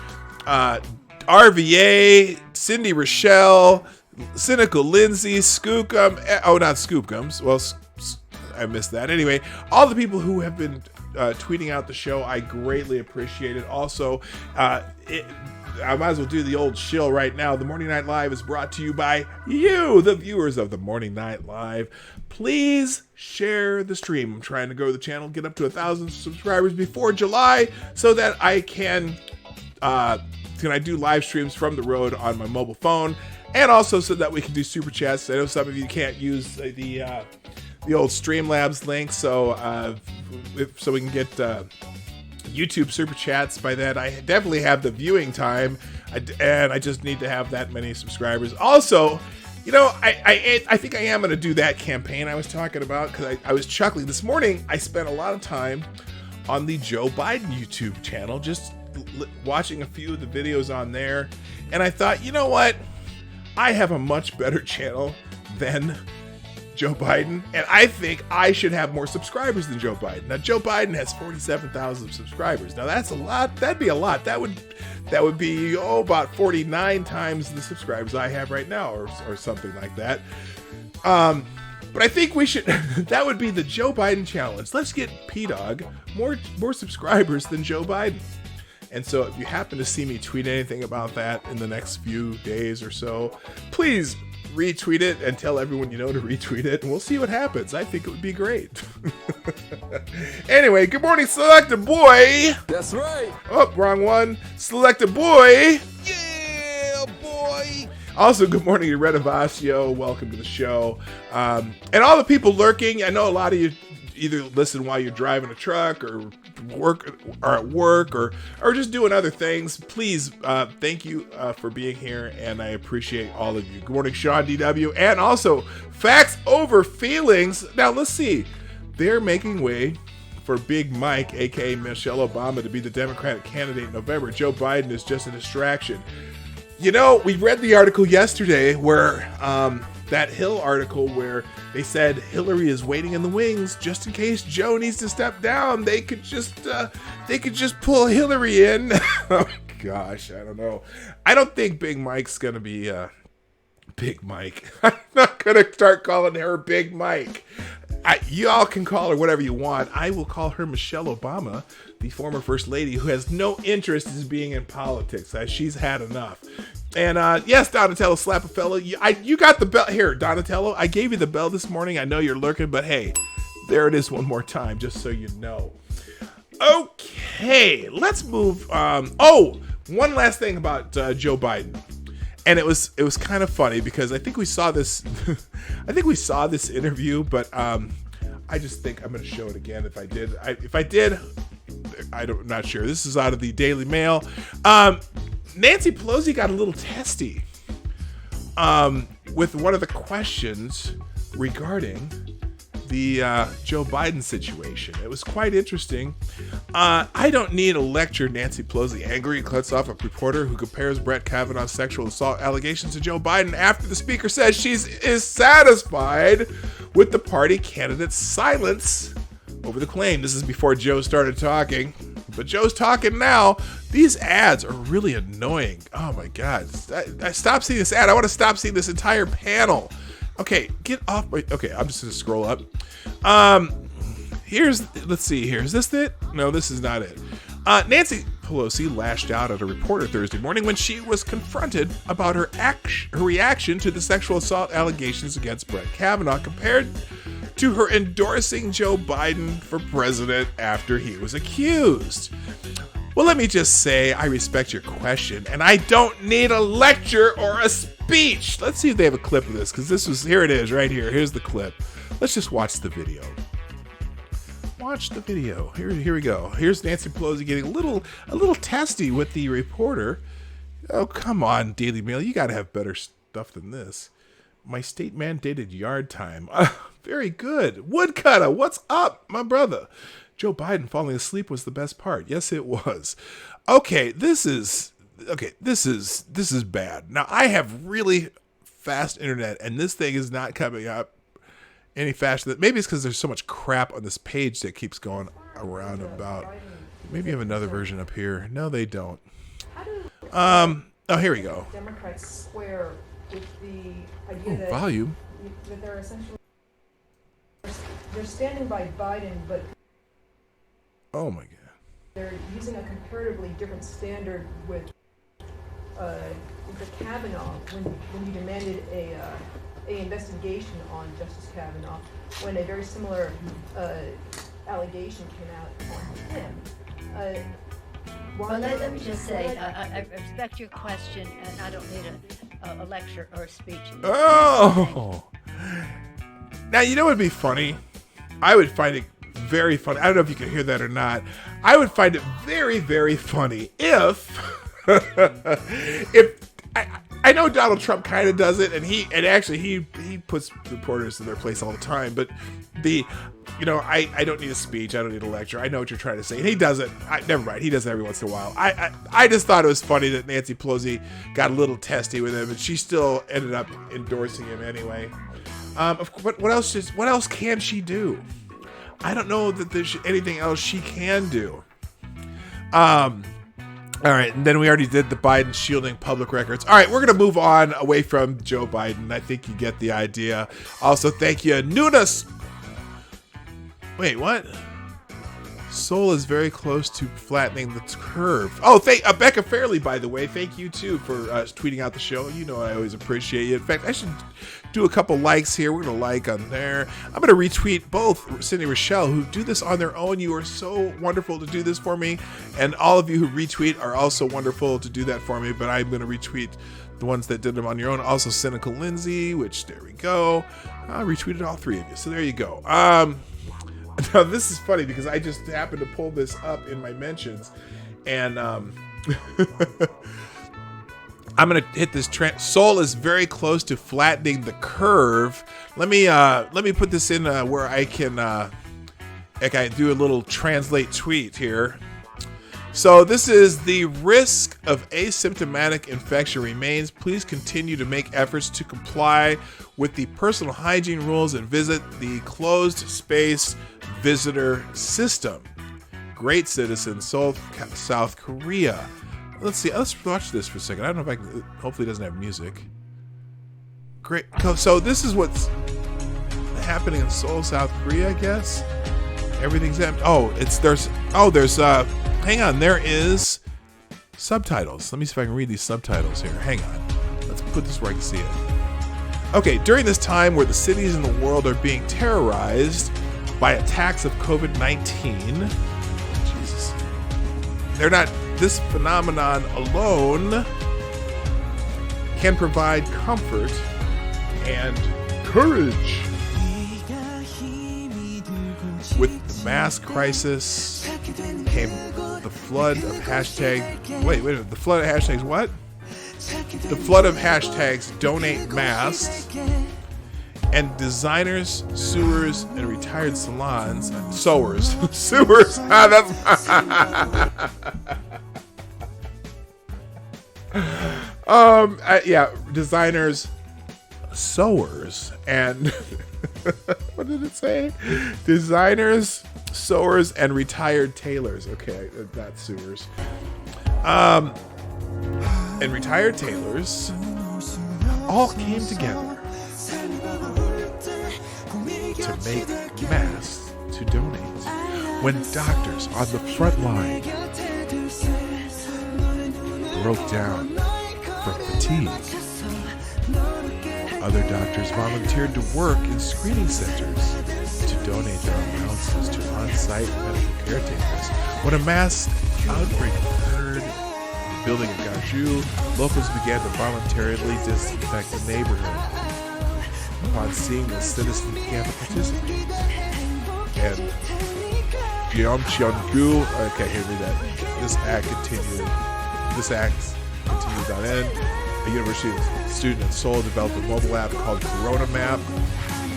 [SPEAKER 1] RVA, Cindy Rochelle, Cynical Lindsay, Skookum. Not Skoopkums. Well, I missed that. Anyway, all the people who have been tweeting out the show, I greatly appreciate it. Also, I might as well do the old shill right now. The Morning Night Live is brought to you by you, the viewers of the Morning Night Live. Please share the stream. I'm trying to grow the channel, get up to 1,000 subscribers before July so that I can do live streams from the road on my mobile phone, and also so that we can do super chats. I know some of you can't use the old Streamlabs link, so we can get YouTube super chats. By that, I definitely have the viewing time, and I just need to have that many subscribers. Also, I think I am going to do that campaign I was talking about, because I was chuckling this morning. I spent a lot of time on the Joe Biden YouTube channel, just watching a few of the videos on there, and I thought, you know what? I have a much better channel than Joe Biden, and I think I should have more subscribers than Joe Biden. Now, Joe Biden has 47,000 subscribers. Now, that's a lot. That'd be a lot. That would be about 49 times the subscribers I have right now, or something like that. But I think we should. That would be the Joe Biden challenge. Let's get PDawg more subscribers than Joe Biden. And so, if you happen to see me tweet anything about that in the next few days or so, please retweet it and tell everyone you know to retweet it, and we'll see what happens. I think it would be great. Anyway, good morning, Selecta Boy.
[SPEAKER 4] That's right.
[SPEAKER 1] Oh, wrong one. Selecta Boy.
[SPEAKER 4] Yeah, boy.
[SPEAKER 1] Also, good morning to Renovasio. Welcome to the show. And all the people lurking. I know a lot of you either listen while you're driving a truck or at work or just doing other things. Please, thank you for being here, and I appreciate all of you. Good morning, Sean DW, and also Facts Over Feelings. Now, let's see. They're making way for Big Mike, aka Michelle Obama, to be the Democratic candidate in November. Joe Biden is just a distraction. You know, we read the article yesterday where that Hill article where they said Hillary is waiting in the wings just in case Joe needs to step down. They could just pull Hillary in. Oh gosh, I don't know. I don't think Big Mike's gonna be Big Mike. I'm not gonna start calling her Big Mike. You all can call her whatever you want. I will call her Michelle Obama, the former First Lady, who has no interest in being in politics. She's had enough. And yes, Donatello Slapafella, you got the bell. Here, Donatello, I gave you the bell this morning. I know you're lurking, but hey, there it is one more time, just so you know. Okay, let's move. One last thing about Joe Biden. And it was kind of funny because I think we saw this. I think we saw this interview, but I just think I'm going to show it again. If I did, I'm not sure. This is out of the Daily Mail. Nancy Pelosi got a little testy with one of the questions regarding the Joe Biden situation. It was quite interesting. I don't need a lecture. Nancy Pelosi angry cuts off a reporter who compares Brett Kavanaugh's sexual assault allegations to Joe Biden after the speaker says she is satisfied with the party candidate's silence over the claim. This is before Joe started talking, but Joe's talking now. These ads are really annoying. Oh my God. I stopped seeing this ad. I want to stop seeing this entire panel. Okay, get off my... Okay, I'm just going to scroll up. Let's see here. Is this it? No, this is not it. Nancy Pelosi lashed out at a reporter Thursday morning when she was confronted about her reaction to the sexual assault allegations against Brett Kavanaugh compared to her endorsing Joe Biden for president after he was accused. Well, let me just say, I respect your question, and I don't need a lecture or a speech. Let's see if they have a clip of this, because here it is, right here. Here's the clip. Let's just watch the video. Watch the video. Here we go. Here's Nancy Pelosi getting a little testy with the reporter. Oh, come on, Daily Mail. You got to have better stuff than this. My state mandated yard time. Very good. Woodcutter, what's up, my brother? Joe Biden falling asleep was the best part. Yes, it was. Okay, this is bad. Now, I have really fast internet, and this thing is not coming up any faster. Maybe it's because there's so much crap on this page that keeps going around about. Maybe you have another version up here. No, they don't. Oh, here we go.
[SPEAKER 5] Democrats square with the idea that
[SPEAKER 1] volume.
[SPEAKER 5] That they're essentially standing by Biden, but
[SPEAKER 1] oh my God,
[SPEAKER 5] they're using a comparatively different standard with Kavanaugh when you demanded a investigation on Justice Kavanaugh, when a very similar allegation came out on him.
[SPEAKER 6] Well, let me just say, I respect your question, and I don't need a lecture or a speech.
[SPEAKER 1] Oh, now you know what would be funny? I would find it very funny. I don't know if you can hear that or not. I would find it very, very funny if I know Donald Trump kind of does it, and he puts reporters in their place all the time. But I don't need a speech. I don't need a lecture. I know what you're trying to say. And he does it. Never mind. He does it every once in a while. I just thought it was funny that Nancy Pelosi got a little testy with him, and she still ended up endorsing him anyway. What else can she do? I don't know that there's anything else she can do. All right, and then we already did the Biden shielding public records. All right, we're going to move on away from Joe Biden. I think you get the idea. Also, thank you, Nunes. Wait, what? Seoul is very close to flattening the curve. Oh, Becca Fairley, by the way. Thank you, too, for tweeting out the show. You know I always appreciate you. In fact, I should do a couple likes here. We're going to like on there. I'm going to retweet both Cindy Rochelle, who do this on their own. You are so wonderful to do this for me. And all of you who retweet are also wonderful to do that for me. But I'm going to retweet the ones that did them on your own. Also, Cynical Lindsay, which, there we go. I retweeted all three of you. So there you go. Now, this is funny because I just happened to pull this up in my mentions, and I'm gonna hit this trend. Seoul is very close to flattening the curve. Let me put this in where I can do a little translate tweet here. So this is: the risk of asymptomatic infection remains. Please continue to make efforts to comply with the personal hygiene rules and visit the closed space visitor system. Great citizen, Seoul, South Korea. Let's see. Let's watch this for a second. I don't know if I can. Hopefully, it doesn't have music. Great. So this is what's happening in Seoul, South Korea. I guess everything's empty. There's. Hang on. There is subtitles. Let me see if I can read these subtitles here. Hang on. Let's put this where I can see it. Okay. During this time where the cities in the world are being terrorized by attacks of COVID-19, Jesus, they're not. This phenomenon alone can provide comfort and courage. With the mask crisis came the flood of hashtag. Wait a minute. The flood of hashtags what? The flood of hashtags donate masks. and designers, sewers, and retired salons. Sewers. Sewers. That's yeah, designers, sewers, and what did it say? Designers, sewers, and retired tailors. Okay, that's sewers. And retired tailors all came together to make masks to donate. When doctors on the front line broke down from fatigue, other doctors volunteered to work in screening centers to donate their allowances to on-site medical caretakers. When a mass outbreak occurred in the building of Gaju, locals began to voluntarily disinfect the neighborhood. Upon seeing this, citizens began to participate. And Gyeongcheongu, okay, here read that. This act continued on end. A university student in Seoul developed a mobile app called Corona Map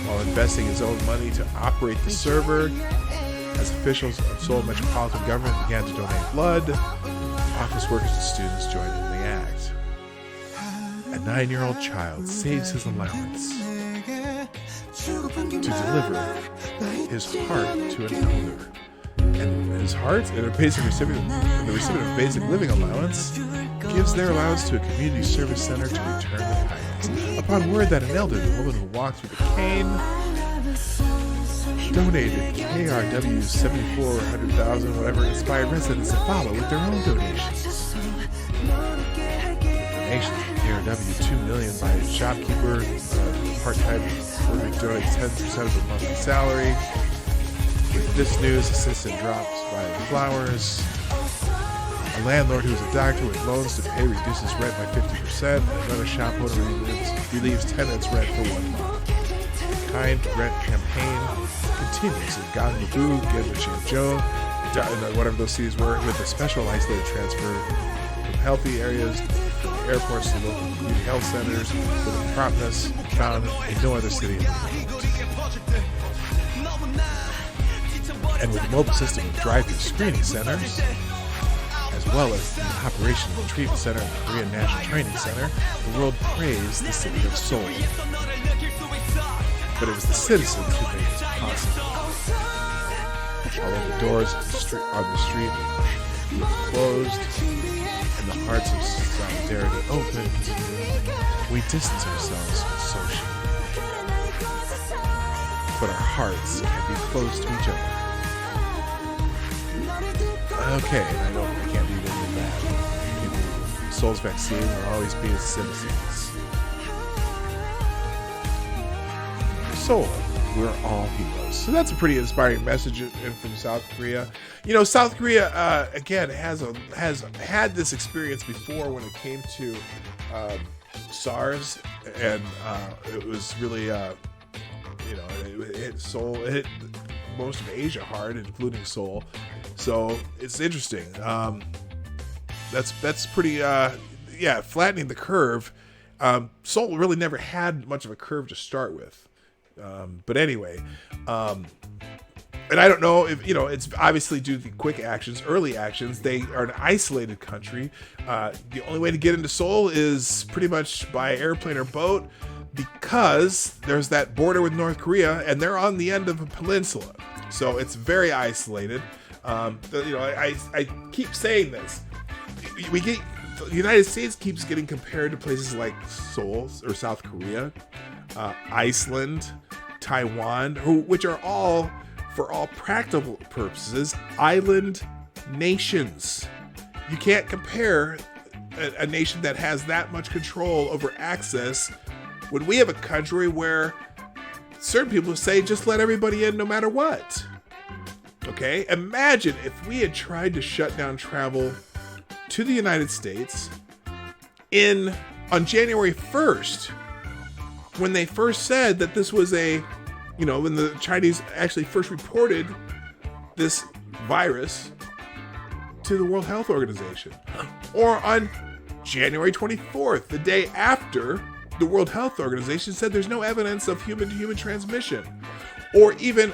[SPEAKER 1] while investing his own money to operate the server. As officials of Seoul metropolitan government began to donate blood, office workers and students joined in the act. A 9-year-old child saves his allowance to deliver his heart to an elder. And his heart, and the recipient of basic living allowance, gives their allowance to a community service center to return the kindness. Upon word that an elderly woman who walked with a cane donated KRW 7,400,000, whatever, inspired residents to follow with their own donations. Donations from KRW 2 million by a shopkeeper, part-time worker donates 10% of the monthly salary. With this news, assistant drops by the flowers. A landlord who is a doctor with loans to pay reduces rent by 50%. And another shop owner relieves tenants' rent for 1 month. The Kind Rent campaign continues in Gangneung, Gyeongju, whatever those cities were, with a special isolated transfer from healthy areas, from airports to local community health centers, with a promptness found in no other city in the world. And with a mobile system of drive-through screening centers, as well as the operation of the treatment center and the Korean National Training Center, the world praised the city of Seoul. But it was the citizens who made this possible. Although the doors on the street were closed and the hearts of solidarity opened, we distance ourselves from social. But our hearts can be close to each other. Okay, and I can't do any of that. Seoul's vaccine will always be its citizens. Seoul, we're all heroes. So that's a pretty inspiring message from South Korea. You know, South Korea again has had this experience before when it came to SARS, and it was really it hit Seoul, it hit most of Asia hard, including Seoul. So it's interesting. That's pretty flattening the curve. Seoul really never had much of a curve to start with. But anyway, and I don't know if, it's obviously due to the quick actions, early actions. They are an isolated country. The only way to get into Seoul is pretty much by airplane or boat, because there's that border with North Korea and they're on the end of a peninsula. So it's very isolated. I keep saying this. The United States keeps getting compared to places like Seoul or South Korea, Iceland, Taiwan, which are all, for all practical purposes, island nations. You can't compare a nation that has that much control over access when we have a country where certain people say just let everybody in no matter what. Okay, imagine if we had tried to shut down travel to the United States on January 1st, when they first said that this was when the Chinese actually first reported this virus to the World Health Organization, or on January 24th, the day after the World Health Organization said there's no evidence of human-to-human transmission. Or even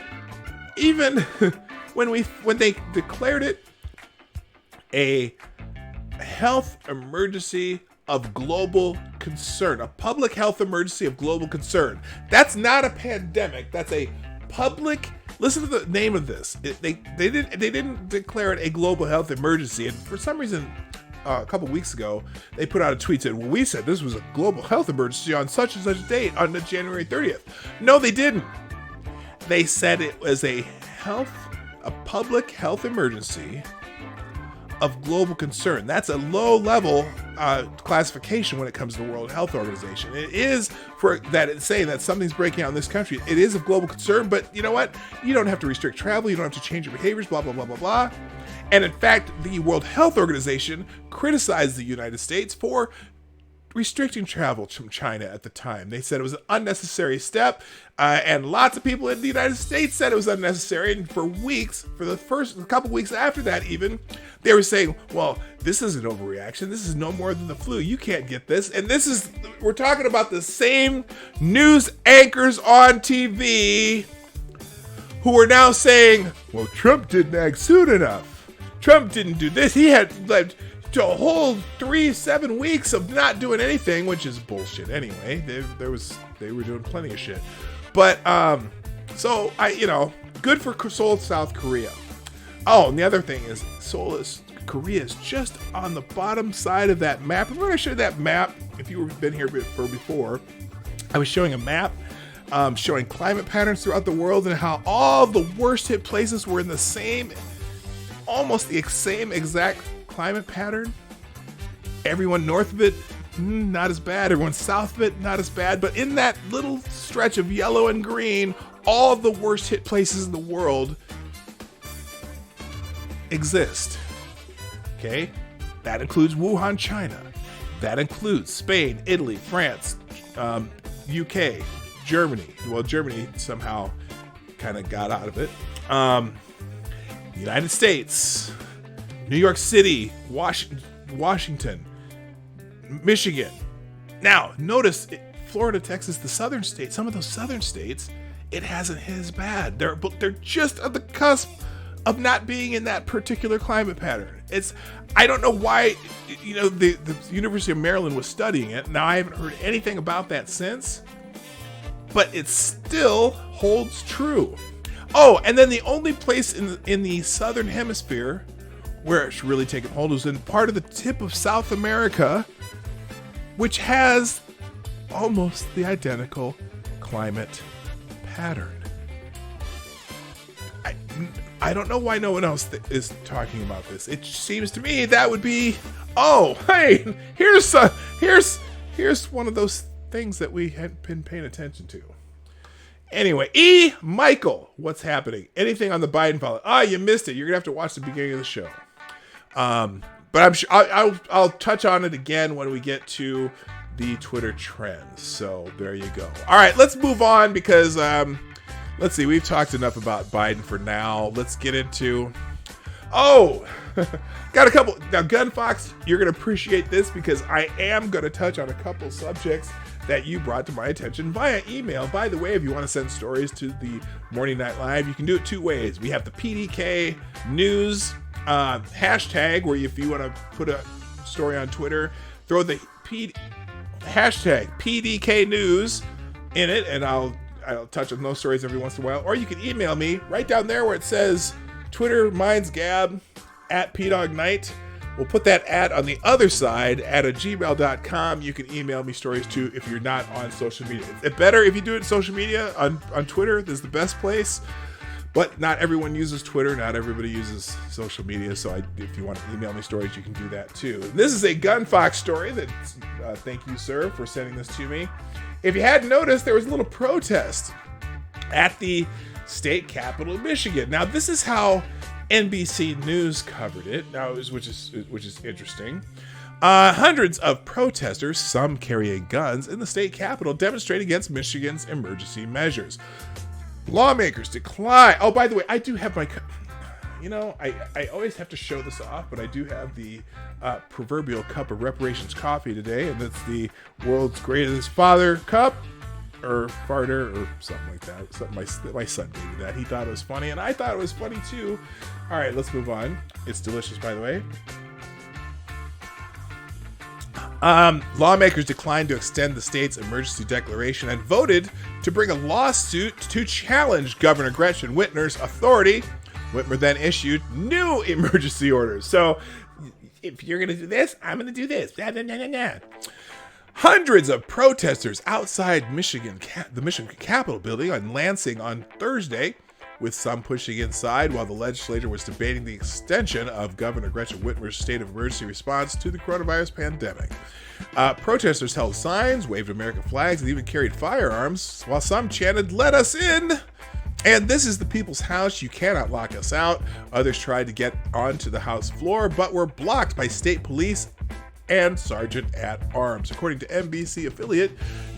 [SPEAKER 1] when they declared it a health emergency of global concern, a public health emergency of global concern. That's not a pandemic. That's a public. Listen to the name of this. They didn't declare it a global health emergency, and for some reason, a couple weeks ago, they put out a tweet saying, "Well, we said this was a global health emergency on such and such date on the January 30th." No, they didn't. They said it was a public health emergency of global concern. That's a low-level classification when it comes to the World Health Organization. It is for that it's saying that something's breaking out in this country. It is of global concern, but you know what? You don't have to restrict travel. You don't have to change your behaviors, blah, blah, blah, blah, blah. And in fact, the World Health Organization criticized the United States for restricting travel from China at the time. They said it was an unnecessary step, and lots of people in the United States said it was unnecessary. And for weeks, for the first couple weeks after that even, they were saying, well, this is an overreaction. This is no more than the flu. You can't get this. And we're talking about the same news anchors on TV who are now saying, well, Trump didn't act soon enough. Trump didn't do this. He had like to a whole 7 weeks of not doing anything, which is bullshit anyway. They were doing plenty of shit. But so good for Seoul, South Korea. Oh, and the other thing is Korea is just on the bottom side of that map. I'm going to show you that map. If you've been here before, I was showing a map showing climate patterns throughout the world and how all the worst hit places were in almost the same exact climate pattern. Everyone north of it, not as bad. Everyone south of it, not as bad. But in that little stretch of yellow and green, all of the worst hit places in the world exist. Okay? That includes Wuhan, China. That includes Spain, Italy, France, UK, Germany. Well, Germany somehow kind of got out of it. United States, New York City, Washington, Michigan. Now, notice Florida, Texas, the southern states, some of those southern states, it hasn't hit as bad. They're just at the cusp of not being in that particular climate pattern. I don't know why, the University of Maryland was studying it. Now, I haven't heard anything about that since, but it still holds true. Oh, and then the only place in the southern hemisphere where it's really taken hold is in part of the tip of South America, which has almost the identical climate pattern. I don't know why no one else is talking about this. It seems to me that would be, oh, hey, here's one of those things that we hadn't been paying attention to. Anyway, Michael, what's happening? Anything on the Biden file? You missed it. You're gonna have to watch the beginning of the show. But I'm sure I'll touch on it again when we get to the Twitter trends. So there you go. All right, let's move on because let's see. We've talked enough about Biden for now. Let's get into. Got a couple now. Gunfox, you're gonna appreciate this because I am gonna touch on a couple subjects that you brought to my attention via email. By the way, if you want to send stories to the Morning Night Live, you can do it two ways. We have the PDK News hashtag, where if you want to put a story on Twitter, throw the hashtag PDK News in it, and I'll touch on those stories every once in a while. Or you can email me right down there where it says Twitter, mine's Gab, at PDawg Night. We'll put that ad on the other side at gmail.com. You can email me stories too if you're not on social media. It's better if you do it on social media. On Twitter, this is the best place. But not everyone uses Twitter. Not everybody uses social media. So if you want to email me stories, you can do that too. This is a Gunfox story that, thank you, sir, for sending this to me. If you hadn't noticed, there was a little protest at the state capitol of Michigan. Now, this is how NBC News covered it, which is interesting. Hundreds of protesters, some carrying guns, in the state capitol demonstrate against Michigan's emergency measures. Lawmakers decline. Oh, by the way, I do have my. you know, I always have to show this off, but I do have the proverbial cup of reparations coffee today, and that's the world's greatest father cup, or farter, or something like that. Something my son gave me that. He thought it was funny, and I thought it was funny too. All right, let's move on. It's delicious, by the way. Lawmakers declined to extend the state's emergency declaration and voted to bring a lawsuit to challenge Governor Gretchen Whitmer's authority. Whitmer then issued new emergency orders. So, if you're going to do this, I'm going to do this. Blah, blah, blah, blah, blah. Hundreds of protesters outside the Michigan Capitol building on Lansing on Thursday, with some pushing inside while the legislature was debating the extension of Governor Gretchen Whitmer's state of emergency response to the coronavirus pandemic. Protesters held signs, waved American flags, and even carried firearms, while some chanted, "Let us in!" And "This is the people's house, you cannot lock us out." Others tried to get onto the House floor, but were blocked by state police and Sergeant at Arms. According to NBC affiliate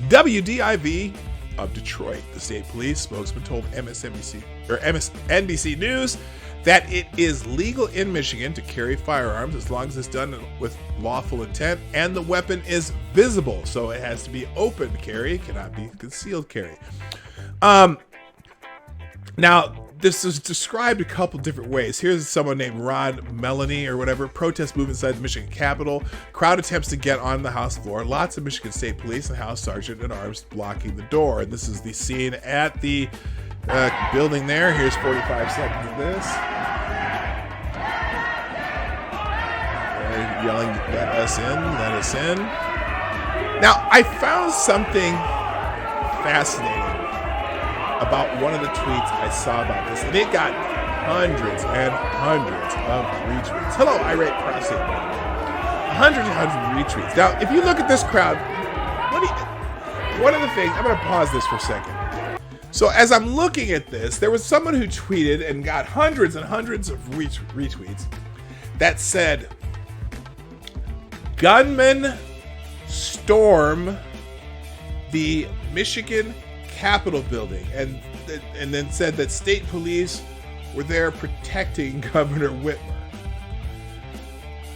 [SPEAKER 1] WDIV of Detroit, the state police spokesman told MSNBC News that it is legal in Michigan to carry firearms as long as it's done with lawful intent and the weapon is visible. So it has to be open carry, it cannot be concealed carry. Now, this is described a couple different ways. Here's someone named Ron Melanie or whatever. Protest move inside the Michigan Capitol. Crowd attempts to get on the House floor. Lots of Michigan State Police and House Sergeant at Arms blocking the door. And this is the scene at the building there. Here's 45 seconds of this. They're yelling, "Let us in, let us in." Now, I found something fascinating about one of the tweets I saw about this, and it got hundreds and hundreds of retweets. Hello, irate prostate. Hundreds and hundreds of retweets. Now, if you look at this crowd, one of the things, I'm going to pause this for a second. So as I'm looking at this, there was someone who tweeted and got hundreds and hundreds of retweets that said, "Gunmen storm the Michigan Capitol building," and then said that state police were there protecting Governor Whitmer.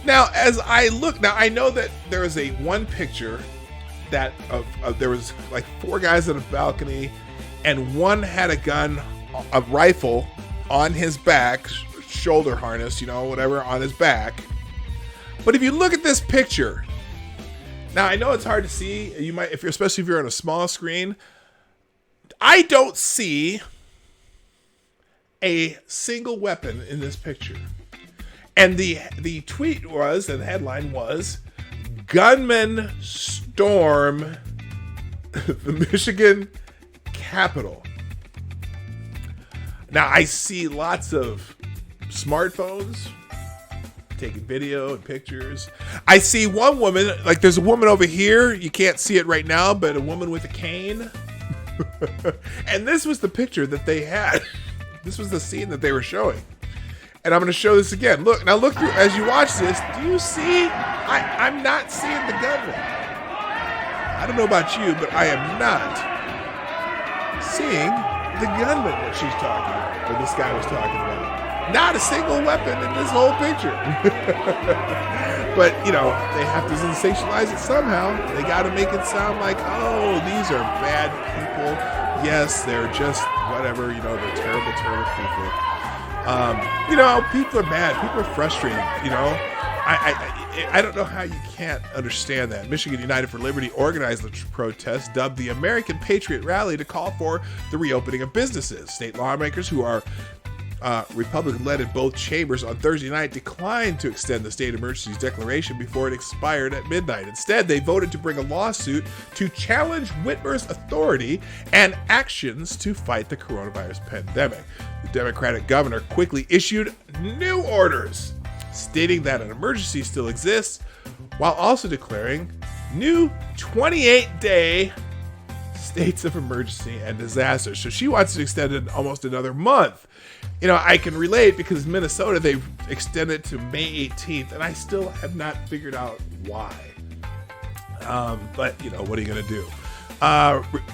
[SPEAKER 1] Now, as I look, now I know that there is one picture that there was like 4 guys on a balcony, and one had a gun, a rifle on his back, shoulder harness, whatever, on his back. But if you look at this picture, now I know it's hard to see. You might, especially if you're on a small screen. I don't see a single weapon in this picture. And the tweet was, and the headline was, "Gunmen storm the Michigan Capitol." Now, I see lots of smartphones taking video and pictures. I see one woman, like there's a woman over here, you can't see it right now, but a woman with a cane. And this was the picture that they had. This was the scene that they were showing. And I'm going to show this again. Look through, as you watch this, do you see? I'm not seeing the gunman. I don't know about you, but I am not seeing the gunman that she's talking about, or this guy was talking about. Not a single weapon in this whole picture. But, they have to sensationalize it somehow. They got to make it sound like, oh, these are bad people. Yes, they're just whatever, they're terrible, terrible people. People are bad. People are frustrated, I don't know how you can't understand that. Michigan United for Liberty organized the protest, dubbed the American Patriot Rally, to call for the reopening of businesses. State lawmakers who are Republican-led in both chambers on Thursday night declined to extend the state emergency declaration before it expired at midnight. Instead, they voted to bring a lawsuit to challenge Whitmer's authority and actions to fight the coronavirus pandemic. The Democratic governor quickly issued new orders, stating that an emergency still exists, while also declaring new 28-day states of emergency and disaster. So she wants to extend it almost another month. I can relate because Minnesota, they've extended to May 18th, and I still have not figured out why. But, what are you going to do?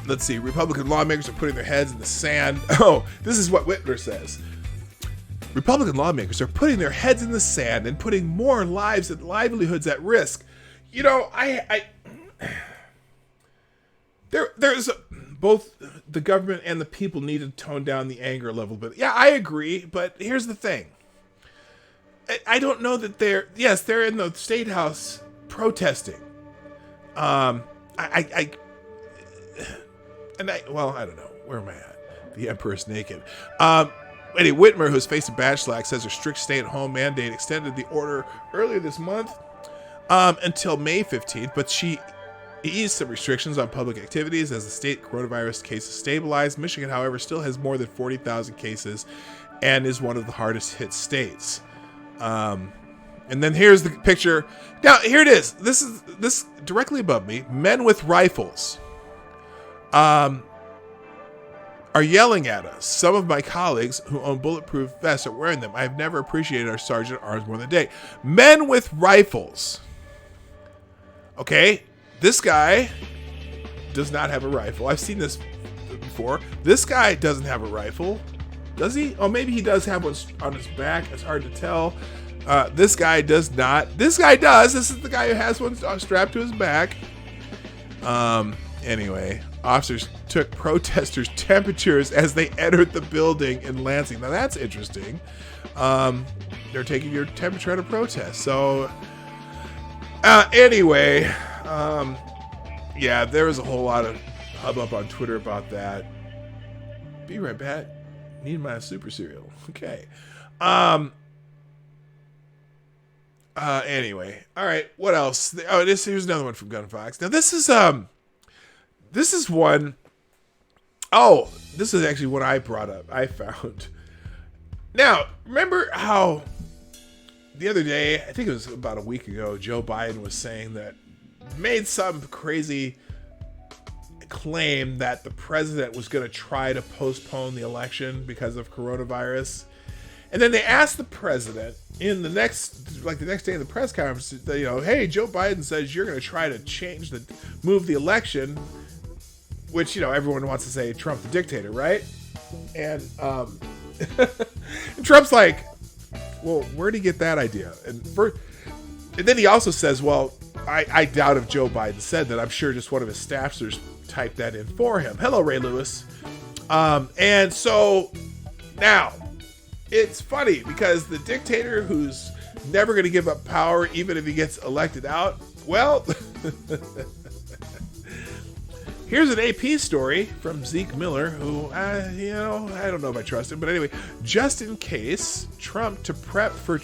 [SPEAKER 1] Let's see. Republican lawmakers are putting their heads in the sand. Oh, this is what Whitmer says. Republican lawmakers are putting their heads in the sand and putting more lives and livelihoods at risk. You know, there's both the government and the people need to tone down the anger a little bit. Yeah, I agree, but here's the thing. I don't know that they're in the State House protesting. I don't know. Where am I at? The Emperor's naked. Eddie Whitmer, who's facing backlash, says her strict stay-at-home mandate extended the order earlier this month until May 15th, but she eased some restrictions on public activities as the state coronavirus cases stabilized. Michigan, however, still has more than 40,000 cases and is one of the hardest hit states. And then here's the picture. Now, here it is. This directly above me. Men with rifles are yelling at us. Some of my colleagues who own bulletproof vests are wearing them. I have never appreciated our sergeant at arms more than a day. Men with rifles. Okay, this guy does not have a rifle. I've seen this before. This guy doesn't have a rifle. Does he? Oh, maybe he does have one on his back. It's hard to tell. This guy does not. This guy does. This is the guy who has one strapped to his back. Anyway, officers took protesters' temperatures as they entered the building in Lansing. Now that's interesting. They're taking your temperature at a protest. So, anyway, yeah, there was a whole lot of hubbub on Twitter about that. Be right back. Need my super cereal. Okay. Anyway, all right. What else? Oh, here's another one from Gunfox. Now this is one. Oh, this is actually what I brought up. I found. Now, remember how the other day, I think it was about a week ago, Joe Biden was saying that, made some crazy claim that the president was going to try to postpone the election because of coronavirus. And then they asked the president in the next day of the press conference, you know, hey, Joe Biden says you're going to try to move the election, which, you know, everyone wants to say Trump the dictator, right? And Trump's like, well, where'd he get that idea? And then he also says, well, I doubt if Joe Biden said that. I'm sure just one of his staffers typed that in for him. Hello, Ray Lewis. And so now it's funny because the dictator who's never going to give up power, even if he gets elected out, well, here's an AP story from Zeke Miller, who, I don't know if I trust him, but anyway, just in case, Trump to prep for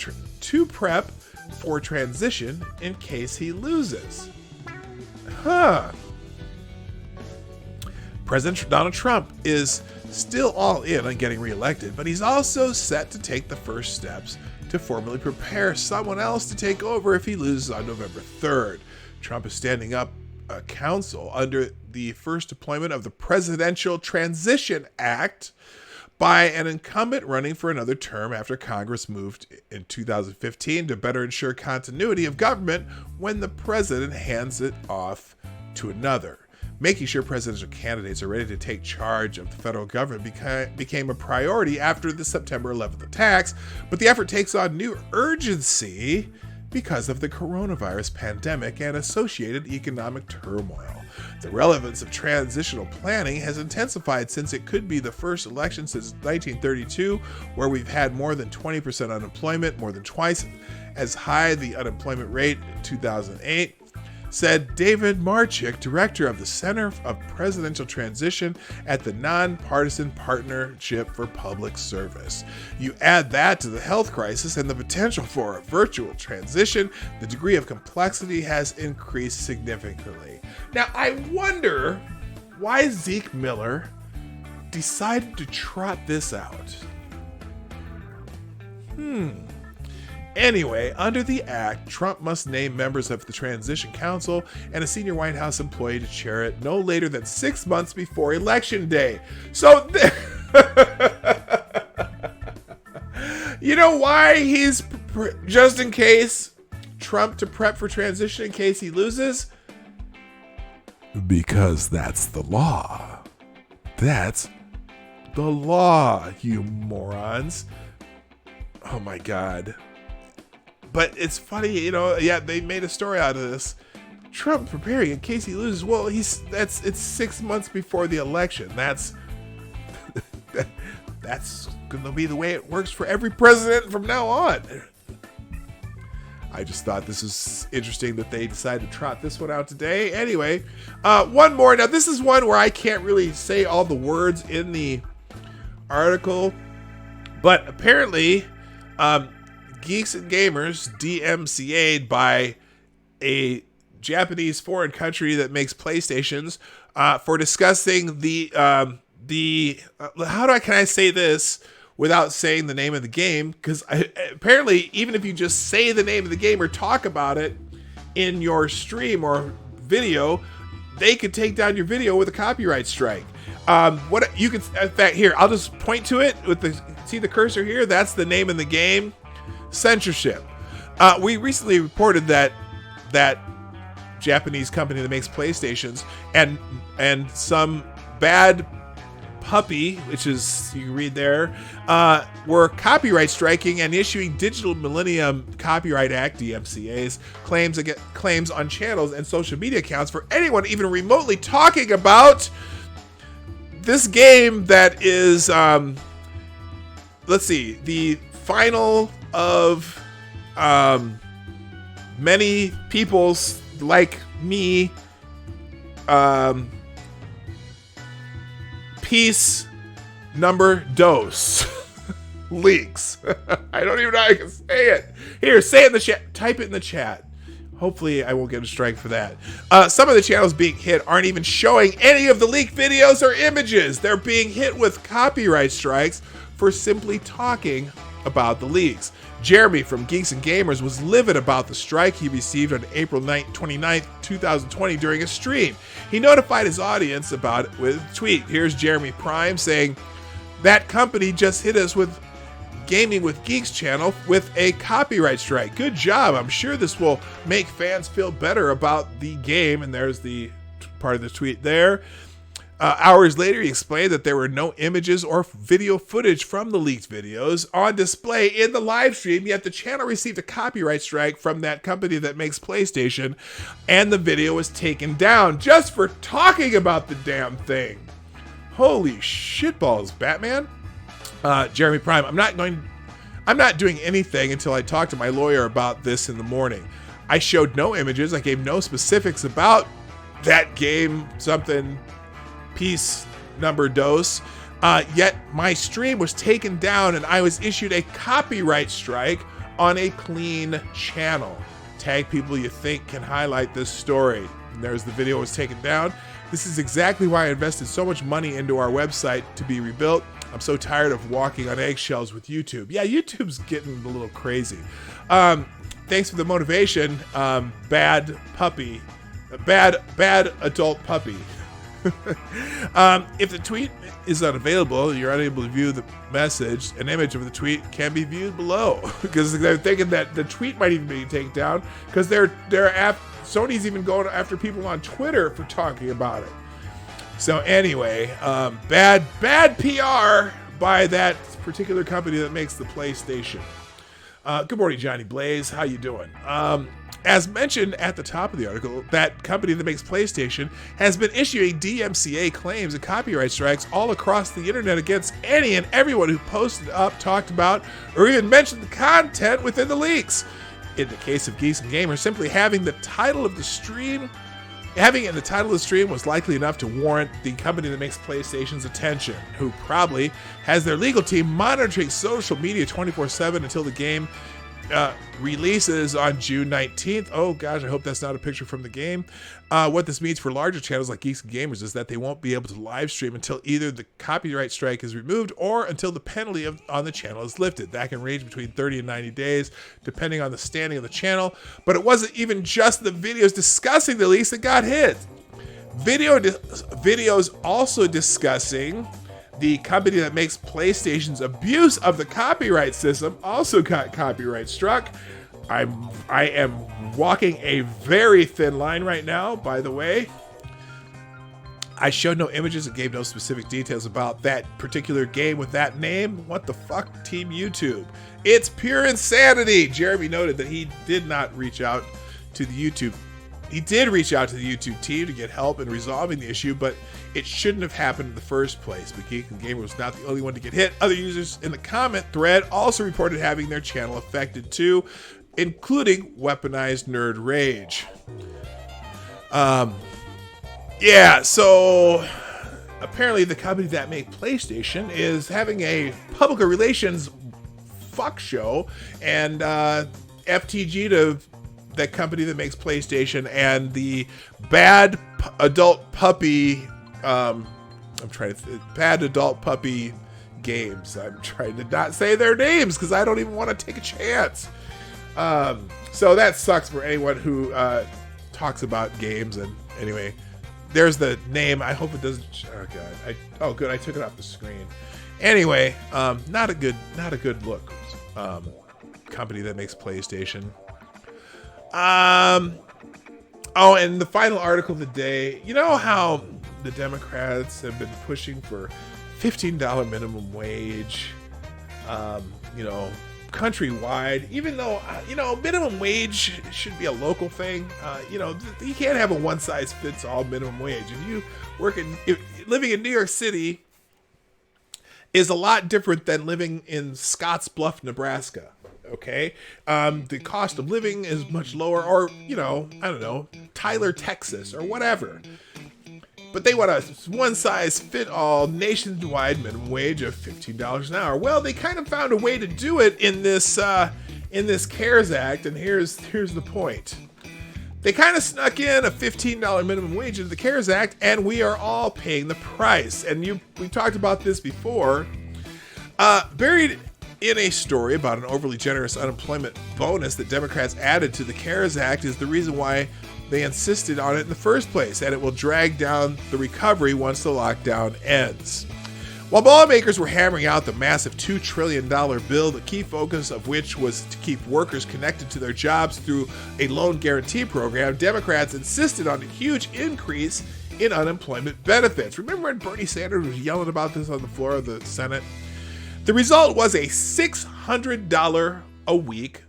[SPEAKER 1] transition in case he loses. President Donald Trump is still all in on getting reelected, but he's also set to take the first steps to formally prepare someone else to take over if he loses on November 3rd. Trump is standing up a council under the first deployment of the Presidential Transition Act by an incumbent running for another term after Congress moved in 2015 to better ensure continuity of government when the president hands it off to another. Making sure presidential candidates are ready to take charge of the federal government became a priority after the September 11th attacks, but the effort takes on new urgency because of the coronavirus pandemic and associated economic turmoil. The relevance of transitional planning has intensified since it could be the first election since 1932 where we've had more than 20% unemployment, more than twice as high the unemployment rate in 2008, said David Marchick, director of the Center of Presidential Transition at the Nonpartisan Partnership for Public Service. You add that to the health crisis and the potential for a virtual transition, the degree of complexity has increased significantly. Now, I wonder why Zeke Miller decided to trot this out. Anyway, under the act, Trump must name members of the Transition Council and a senior White House employee to chair it no later than 6 months before Election Day. So, you know why he's just in case Trump to prep for transition in case he loses? Because that's the law. That's the law, you morons. Oh my God. But it's funny, you know, yeah, they made a story out of this. Trump preparing in case he loses. Well, it's 6 months before the election. That's going to be the way it works for every president from now on. I just thought this was interesting that they decided to trot this one out today. Anyway, one more. Now, this is one where I can't really say all the words in the article, but apparently Geeks and Gamers DMCA'd by a Japanese foreign country that makes PlayStations for discussing can I say this without saying the name of the game? Because apparently, even if you just say the name of the game or talk about it in your stream or video, they could take down your video with a copyright strike. What you can, in fact, here I'll just point to it with see the cursor here. That's the name of the game. Censorship. We recently reported that Japanese company that makes PlayStations and some bad puppy, which is, you can read there, were copyright striking and issuing Digital Millennium Copyright Act DMCA's claims on channels and social media accounts for anyone even remotely talking about this game that is let's see, the final of many people's, like me, piece number dose leaks. I don't even know how I can say it. Here, say it in the chat. Type it in the chat. Hopefully I won't get a strike for that. Some of the channels being hit aren't even showing any of the leaked videos or images. They're being hit with copyright strikes for simply talking about the leaks. Jeremy from Geeks and Gamers was livid about the strike he received on April 29th, 2020 during a stream. He notified his audience about it with a tweet. Here's Jeremy Prime saying, "That company just hit us with Gaming with Geeks channel with a copyright strike. Good job. I'm sure this will make fans feel better about the game." And there's the part of the tweet there. Hours later, he explained that there were no images or video footage from the leaked videos on display in the live stream, yet the channel received a copyright strike from that company that makes PlayStation, and the video was taken down just for talking about the damn thing. Holy shitballs, Batman. Jeremy Prime, I'm not doing anything until I talk to my lawyer about this in the morning. I showed no images. I gave no specifics about that game, something piece number dose, yet my stream was taken down and I was issued a copyright strike on a clean channel. Tag people you think can highlight this story. And there's the video was taken down. This is exactly why I invested so much money into our website to be rebuilt. I'm so tired of walking on eggshells with YouTube. Yeah, YouTube's getting a little crazy. Thanks for the motivation, bad puppy, bad adult puppy. If the tweet is unavailable, you're unable to view the message. An image of the tweet can be viewed below, because they're thinking that the tweet might even be taken down because Sony's even going after people on Twitter for talking about it. So anyway, bad PR by that particular company that makes the PlayStation. Good morning, Johnny Blaze. How you doing? As mentioned at the top of the article, that company that makes PlayStation has been issuing DMCA claims and copyright strikes all across the internet against any and everyone who posted up, talked about, or even mentioned the content within the leaks. In the case of Geeks and Gamers, simply having the title of the stream was likely enough to warrant the company that makes PlayStation's attention, who probably has their legal team monitoring social media 24/7 until the game releases on June 19th. Oh gosh, I hope that's not a picture from the game. What this means for larger channels like Geeks and Gamers is that they won't be able to live stream until either the copyright strike is removed or until the penalty on the channel is lifted. That can range between 30 and 90 days, depending on the standing of the channel. But it wasn't even just the videos discussing the leaks that got hit. Videos also discussing the company that makes PlayStation's abuse of the copyright system also got copyright struck. I am walking a very thin line right now, by the way. I showed no images and gave no specific details about that particular game with that name. What the fuck, Team YouTube? It's pure insanity. Jeremy noted that he did not reach out to the YouTube. He did reach out to the YouTube team to get help in resolving the issue, but it shouldn't have happened in the first place. But Geek and Gamer was not the only one to get hit. Other users in the comment thread also reported having their channel affected too, including Weaponized Nerd Rage. Yeah, so apparently the company that made PlayStation is having a public relations fuck show, and FTG to that company that makes PlayStation and the bad adult puppy, bad adult puppy games. I'm trying to not say their names because I don't even want to take a chance. So that sucks for anyone who talks about games. And anyway, there's the name. I hope it doesn't. Oh god. Good. I took it off the screen. Anyway, not a good look. Company that makes PlayStation. And the final article of the day. You know how the Democrats have been pushing for $15 minimum wage. Countrywide, even though, minimum wage should be a local thing. You can't have a one-size-fits-all minimum wage. If you living in New York City is a lot different than living in Scottsbluff, Nebraska. Okay. The cost of living is much lower, or, Tyler, Texas, or whatever. But they want a one-size-fit-all nationwide minimum wage of $15 an hour. Well, they kind of found a way to do it in this CARES Act, and here's the point. They kind of snuck in a $15 minimum wage into the CARES Act, and we are all paying the price. And we talked about this before. Buried in a story about an overly generous unemployment bonus that Democrats added to the CARES Act is the reason why they insisted on it in the first place, and it will drag down the recovery once the lockdown ends. While lawmakers were hammering out the massive $2 trillion bill, the key focus of which was to keep workers connected to their jobs through a loan guarantee program, Democrats insisted on a huge increase in unemployment benefits. Remember when Bernie Sanders was yelling about this on the floor of the Senate? The result was a $600 a week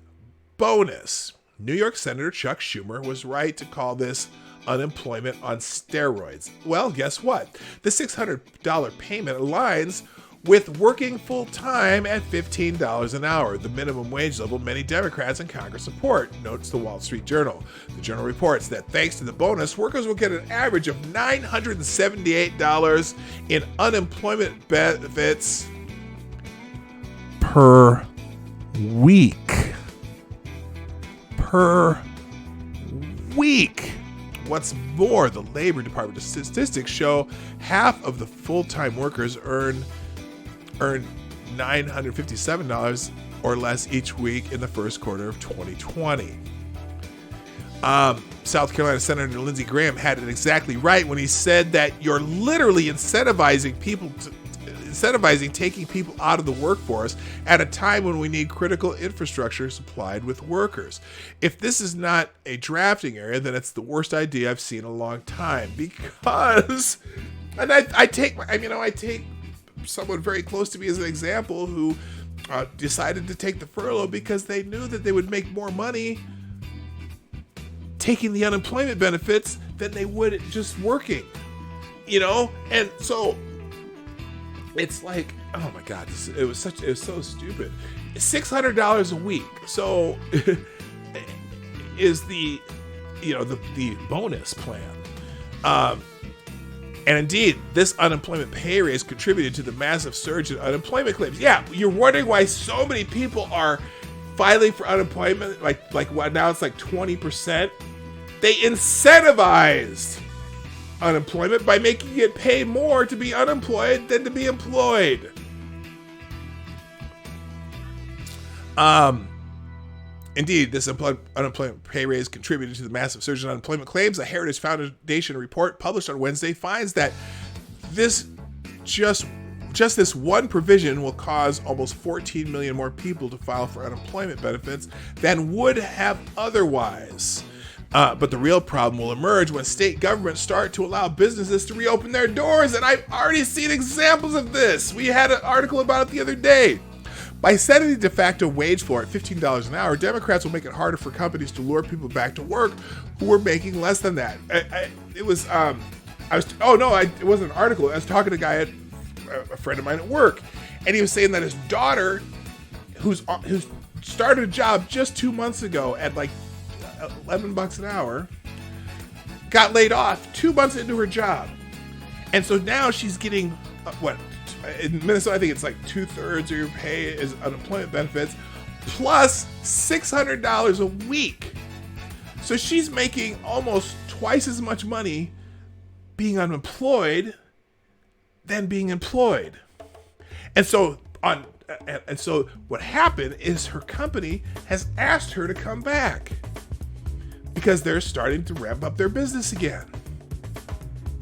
[SPEAKER 1] bonus. New York Senator Chuck Schumer was right to call this unemployment on steroids. Well, guess what? The $600 payment aligns with working full-time at $15 an hour, the minimum wage level many Democrats in Congress support, notes the Wall Street Journal. The Journal reports that thanks to the bonus, workers will get an average of $978 in unemployment benefits per week. Per week. What's more, the Labor Department statistics show half of the full-time workers earn $957 or less each week in the first quarter of 2020. South Carolina Senator Lindsey Graham had it exactly right when he said that you're literally incentivizing taking people out of the workforce at a time when we need critical infrastructure supplied with workers. If this is not a drafting area, then it's the worst idea I've seen in a long time. Because, and I take someone very close to me as an example who decided to take the furlough because they knew that they would make more money taking the unemployment benefits than they would just working, and so it's like, oh my God, it was so stupid. $600 a week. So is the bonus plan. And indeed, this unemployment pay raise contributed to the massive surge in unemployment claims. Yeah, you're wondering why so many people are filing for unemployment. Like what now? It's like 20%. They incentivized unemployment by making it pay more to be unemployed than to be employed. Indeed, this unemployment pay raise contributed to the massive surge in unemployment claims. A Heritage Foundation report published on Wednesday finds that this just this one provision will cause almost 14 million more people to file for unemployment benefits than would have otherwise. But the real problem will emerge when state governments start to allow businesses to reopen their doors, and I've already seen examples of this. We had an article about it the other day. By setting the de facto wage floor at $15 an hour, Democrats will make it harder for companies to lure people back to work who were making less than that. It wasn't an article. I was talking to a guy, a friend of mine at work, and he was saying that his daughter, who's started a job just 2 months ago at like $11 an hour, got laid off 2 months into her job. And so now she's getting, in Minnesota, I think it's like 2/3 of your pay is unemployment benefits, plus $600 a week. So she's making almost twice as much money being unemployed than being employed. And so what happened is her company has asked her to come back because they're starting to ramp up their business again.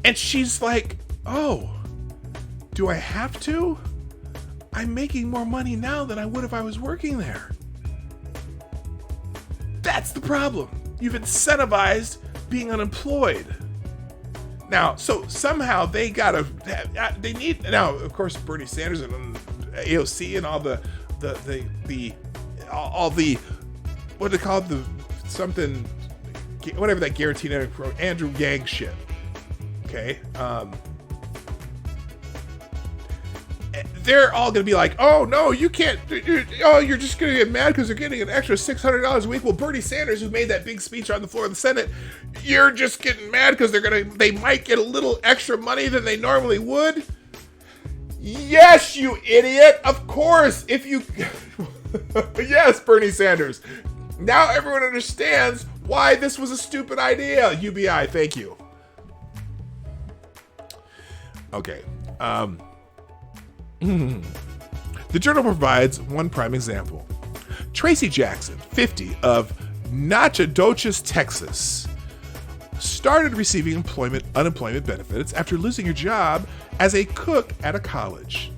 [SPEAKER 1] And she's like, oh, do I have to? I'm making more money now than I would if I was working there. That's the problem. You've incentivized being unemployed. Now, so somehow they need, now, of course, Bernie Sanders and AOC and all the what they call it, whatever that guaranteed Andrew Yang shit. Okay. They're all going to be like, oh, no, you can't. You're just going to get mad because they're getting an extra $600 a week. Well, Bernie Sanders, who made that big speech on the floor of the Senate, you're just getting mad because they might get a little extra money than they normally would. Yes, you idiot. Of course. Yes, Bernie Sanders. Now everyone understands why this was a stupid idea. UBI, thank you. Okay. The journal provides one prime example. Tracy Jackson, 50, of Nacogdoches, Texas, started receiving unemployment benefits after losing her job as a cook at a college.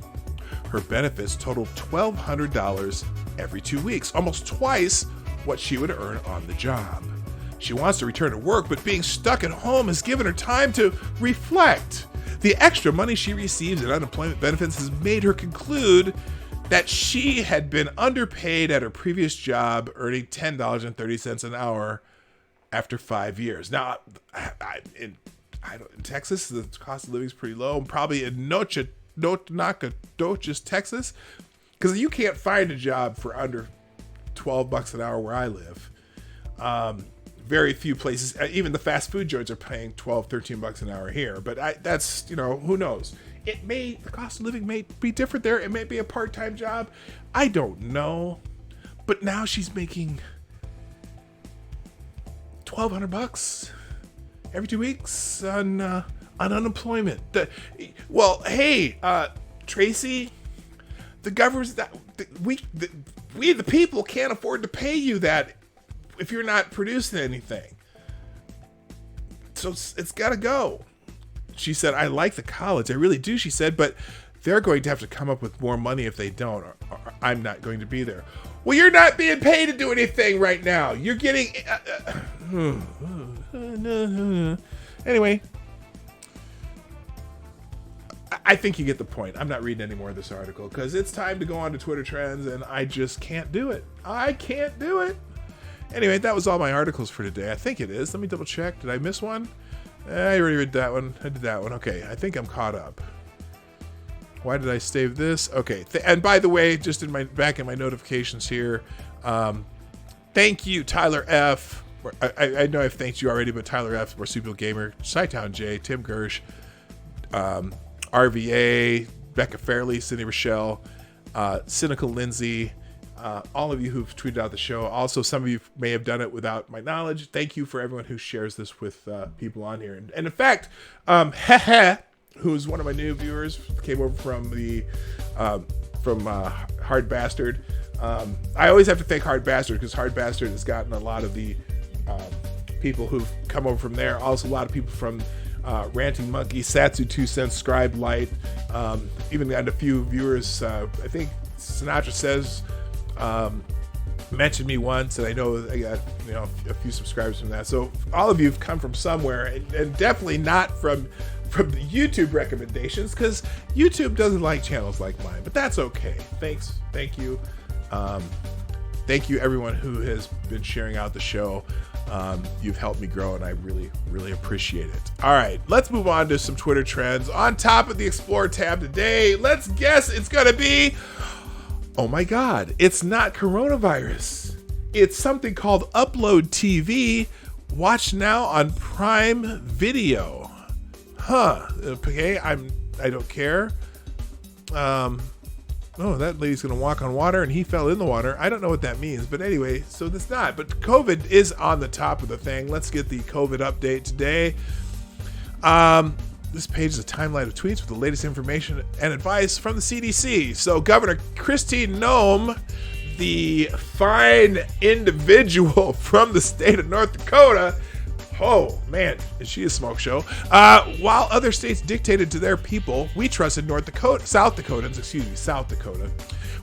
[SPEAKER 1] Her benefits totaled $1,200 every 2 weeks, almost twice what she would earn on the job. She wants to return to work, but being stuck at home has given her time to reflect. The extra money she receives in unemployment benefits has made her conclude that she had been underpaid at her previous job, earning $10.30 an hour after 5 years. Now, in Texas, the cost of living is pretty low, and probably in Nacogdoches, Texas, because you can't find a job for under $12 an hour where I live. Very few places, even the fast food joints are paying $12-13 an hour here. But that's, who knows? The cost of living may be different there. It may be a part-time job. I don't know. But now she's making $1,200 every 2 weeks on unemployment. Tracy, the government, we the people can't afford to pay you that if you're not producing anything. So it's got to go. She said, I like the college. I really do, she said, but they're going to have to come up with more money if they don't, or I'm not going to be there. Well, you're not being paid to do anything right now. You're getting... Anyway. I think you get the point. I'm not reading any more of this article because it's time to go on to Twitter Trends, and I just can't do it. I can't do it. Anyway, that was all my articles for today. I think it is. Let me double check. Did I miss one? I already read that one. I did that one. Okay, I think I'm caught up. Why did I save this? Okay, and by the way, just back in my notifications here, thank you, Tyler F. I know I've thanked you already, but Tyler F. Marsupial Gamer, Sci-Town J, Tim Gersh, RVA, Becca Fairley, Cindy Rochelle, Cynical Lindsay, all of you who've tweeted out the show. Also, some of you may have done it without my knowledge. Thank you for everyone who shares this with people on here. And in fact, who's one of my new viewers, came over from the Hard Bastard. I always have to thank Hard Bastard because Hard Bastard has gotten a lot of the people who've come over from there. Also, a lot of people from Ranting Monkey, Satsu 2 Cents, Scribe Light, even got a few viewers. I think Sinatra Says mentioned me once, and I know I got a few subscribers from that. So all of you have come from somewhere, and definitely not from the YouTube recommendations, because YouTube doesn't like channels like mine. But that's okay. Thank you, thank you everyone who has been sharing out the show. You've helped me grow, and I really, really appreciate it. All right, let's move on to some Twitter trends. On top of the Explore tab today, let's guess it's gonna be, oh my God, it's not coronavirus. It's something called Upload TV. Watch now on Prime Video. Huh? Okay, I don't care. Oh, that lady's gonna walk on water, and he fell in the water. I don't know what that means, but anyway, so that's not. But COVID is on the top of the thing. Let's get the COVID update today. This page is a timeline of tweets with the latest information and advice from the CDC. So Governor Kristi Noem, the fine individual from the state of North Dakota, oh man, is she a smoke show? While other states dictated to their people, we trusted South Dakota.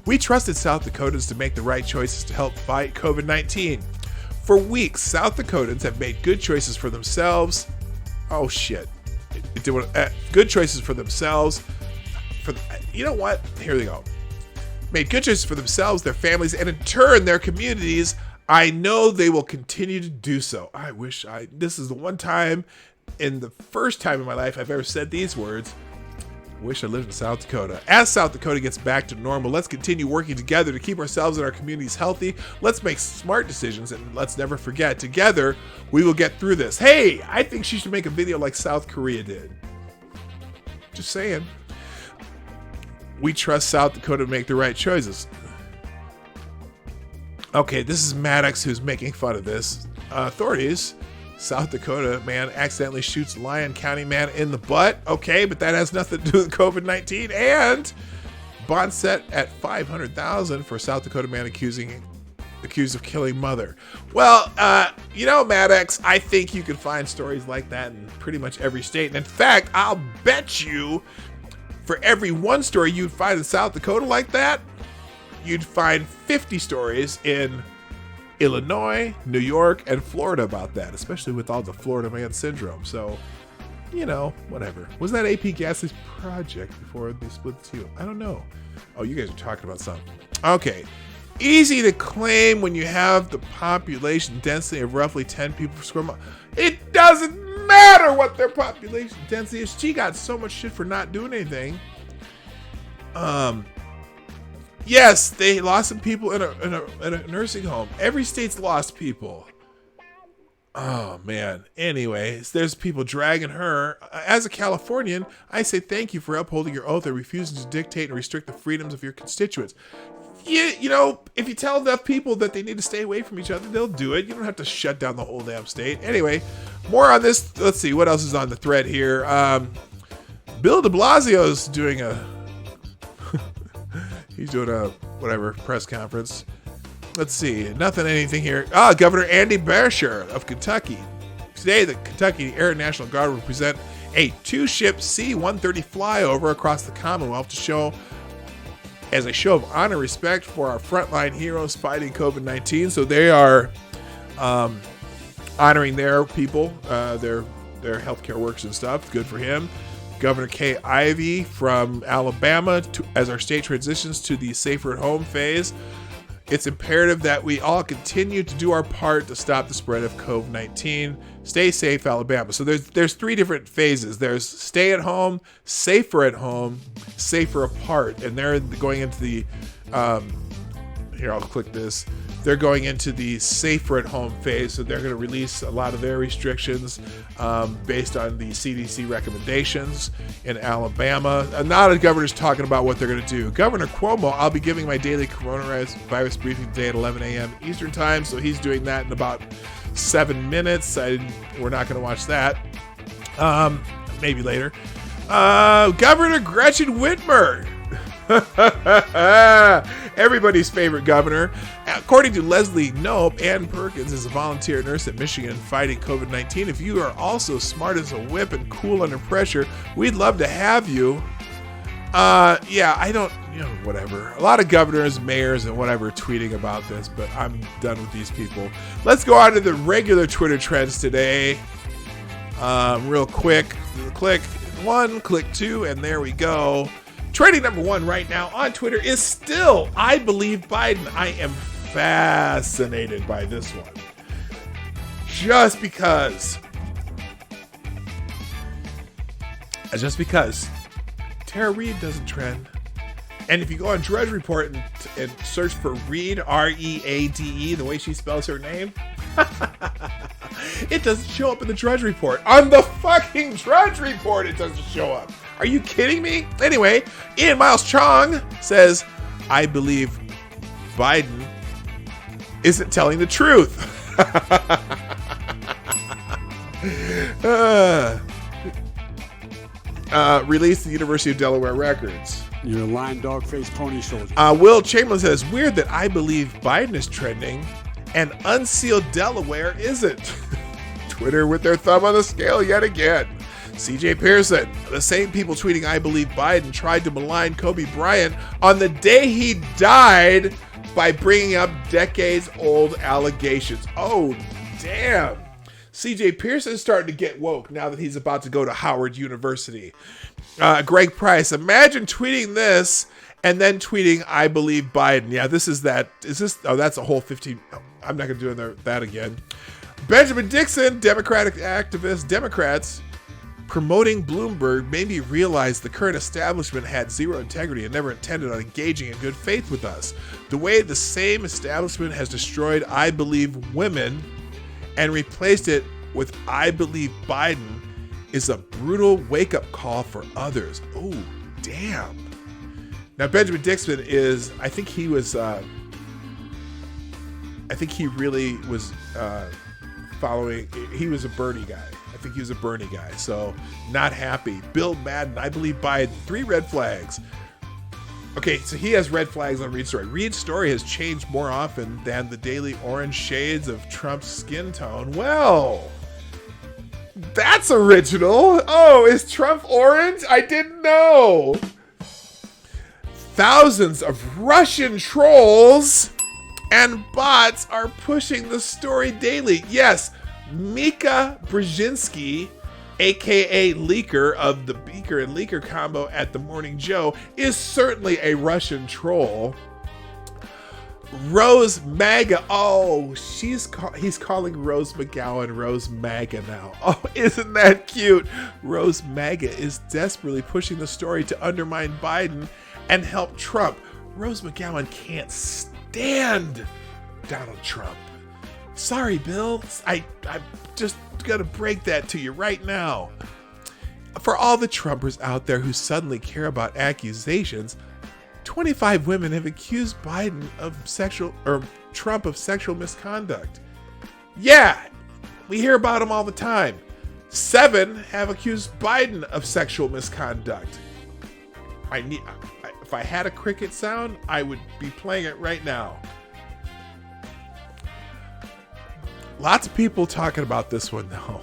[SPEAKER 1] We trusted South Dakotans to make the right choices to help fight COVID-19. For weeks, South Dakotans have made good choices for themselves. Oh shit. Good choices for themselves. You know what? Here they go. Made good choices for themselves, their families, and in turn, their communities. I know they will continue to do so. This is the one time, in the first time in my life I've ever said these words. Wish I lived in South Dakota. As South Dakota gets back to normal, let's continue working together to keep ourselves and our communities healthy. Let's make smart decisions, and let's never forget, together, we will get through this. Hey, I think she should make a video like South Korea did. Just saying. We trust South Dakota to make the right choices. Okay, this is Maddox who's making fun of this. Authorities, South Dakota man accidentally shoots Lyon County man in the butt. Okay, but that has nothing to do with COVID-19. And bond set at $500,000 for South Dakota man accused of killing mother. Well, Maddox, I think you can find stories like that in pretty much every state. And in fact, I'll bet you for every one story you'd find in South Dakota like that, you'd find 50 stories in Illinois, New York, and Florida about that, especially with all the Florida man syndrome. So, whatever. Was that AP Gasly's project before they split the two? I don't know. Oh, you guys are talking about something. Okay. Easy to claim when you have the population density of roughly 10 people per square mile. It doesn't matter what their population density is. She got so much shit for not doing anything. Yes, they lost some people in a nursing home. Every state's lost people. Oh, man. Anyways, there's people dragging her. As a Californian, I say thank you for upholding your oath and refusing to dictate and restrict the freedoms of your constituents. If you tell enough people that they need to stay away from each other, they'll do it. You don't have to shut down the whole damn state. Anyway, more on this. Let's see. What else is on the thread here? Bill de Blasio's doing he's doing a press conference. Let's see. Anything here. Governor Andy Beshear of Kentucky. Today, the Kentucky Air National Guard will present a 2-ship C-130 flyover across the Commonwealth to show as a show of honor and respect for our frontline heroes fighting COVID-19. So they are honoring their people, their healthcare workers and stuff. Good for him. Governor Kay Ivey from Alabama, as our state transitions to the safer at home phase, it's imperative that we all continue to do our part to stop the spread of COVID-19. Stay safe, Alabama. So there's 3 different phases. There's stay at home, safer apart, and they're going into the here, I'll click this. They're going into the safer at home phase, so they're going to release a lot of their restrictions based on the CDC recommendations in Alabama. Now the governor's talking about what they're going to do. Governor Cuomo, I'll be giving my daily coronavirus briefing today at 11 a.m. Eastern time, so he's doing that in about 7 minutes. We're not going to watch that. Maybe later. Governor Gretchen Whitmer. Everybody's favorite governor. According to Leslie Knope, Ann Perkins is a volunteer nurse at Michigan fighting COVID-19. If you are also smart as a whip and cool under pressure, we'd love to have you. Yeah, I don't, whatever. A lot of governors, mayors, and whatever tweeting about this, but I'm done with these people. Let's go on to the regular Twitter trends today. Real quick. Click 1, click 2, and there we go. Trending number 1 right now on Twitter is still I Believe Biden. I am fascinated by this one. Just because Tara Reade doesn't trend. And if you go on Drudge Report and search for Reade, R-E-A-D-E, the way she spells her name, it doesn't show up in the Drudge Report. On the fucking Drudge Report, it doesn't show up. Are you kidding me? Anyway, Ian Miles Chong says, I believe Biden isn't telling the truth. Released the University of Delaware records.
[SPEAKER 2] You're a lying dog-faced pony soldier.
[SPEAKER 1] Will Chamberlain says, weird that I believe Biden is trending and unsealed Delaware isn't. Twitter with their thumb on the scale yet again. CJ Pearson, the same people tweeting I believe Biden tried to malign Kobe Bryant on the day he died by bringing up decades-old allegations. Oh, damn. CJ Pearson's starting to get woke now that he's about to go to Howard University. Greg Price, imagine tweeting this and then tweeting I believe Biden. Yeah, this is that. Is this? Oh, that's a whole 15. Oh, I'm not going to do that again. Benjamin Dixon, Democratic activist, Democrats promoting Bloomberg made me realize the current establishment had zero integrity and never intended on engaging in good faith with us. The way the same establishment has destroyed I believe women and replaced it with I believe Biden is a brutal wake-up call for others. Oh, damn. Now, Benjamin Dixon is, I think he really was following, he was a Bernie guy. I think he was a Bernie guy, so not happy. Bill Madden, I believe Biden, 3 red flags. Okay, so he has red flags on Reed's story. Reed's story has changed more often than the daily orange shades of Trump's skin tone. Well, that's original. Oh, is Trump orange? I didn't know. Thousands of Russian trolls and bots are pushing the story daily. Yes, Mika Brzezinski, aka Leaker of the Beaker and Leaker combo at the Morning Joe, is certainly a Russian troll. Rose MAGA. Oh, he's calling Rose McGowan Rose MAGA now. Oh, isn't that cute? Rose MAGA is desperately pushing the story to undermine Biden and help Trump. Rose McGowan can't stand Donald Trump. Sorry, Bill. I just gotta break that to you right now. For all the Trumpers out there who suddenly care about accusations, 25 women have accused Biden of Trump of sexual misconduct. Yeah, we hear about them all the time. 7 have accused Biden of sexual misconduct. If I had a cricket sound, I would be playing it right now. Lots of people talking about this one, though.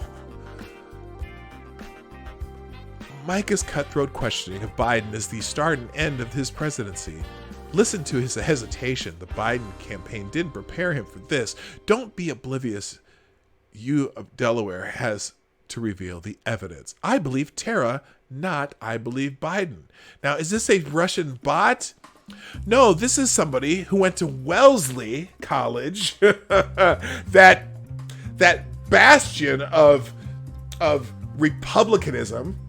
[SPEAKER 1] Micah's cutthroat questioning of Biden is the start and end of his presidency. Listen to his hesitation. The Biden campaign didn't prepare him for this. Don't be oblivious. You of Delaware has to reveal the evidence. I believe Tara, not I believe Biden. Now, is this a Russian bot? No, this is somebody who went to Wellesley College, that bastion of republicanism,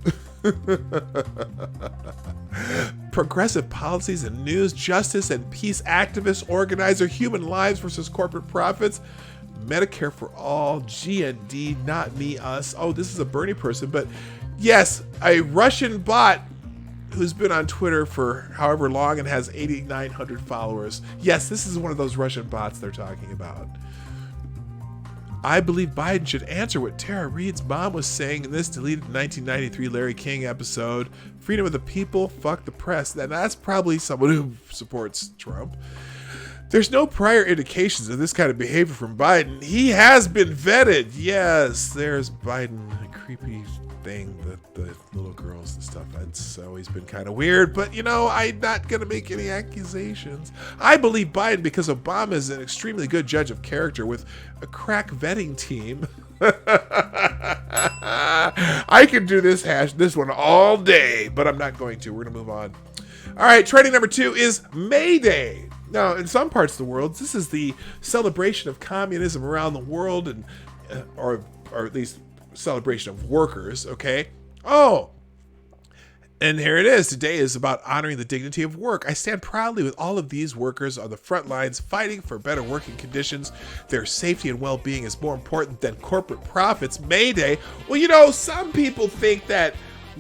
[SPEAKER 1] progressive policies and news, justice and peace activist, organizer, human lives versus corporate profits, Medicare for all, GND, not me, us. Oh, this is a Bernie person, but yes, a Russian bot who's been on Twitter for however long and has 8,900 followers. Yes, this is one of those Russian bots they're talking about. I believe Biden should answer what Tara Reade's mom was saying in this deleted 1993 Larry King episode. Freedom of the people, fuck the press. And that's probably someone who supports Trump. There's no prior indications of this kind of behavior from Biden. He has been vetted. Yes, there's Biden, a creepy thing, the little girls and stuff. It's always been kind of weird, but I'm not gonna make any accusations. I believe Biden because Obama is an extremely good judge of character with a crack vetting team. I could do this one all day, but I'm not going to. We're gonna move on. All right, trending number 2 is May Day. Now, in some parts of the world, this is the celebration of communism around the world, and or at least celebration of workers. Okay. Oh, and here it is. Today is about honoring the dignity of work. I stand proudly with all of these workers on the front lines fighting for better working conditions. Their safety and well-being is more important than corporate profits. May Day. Well, some people think that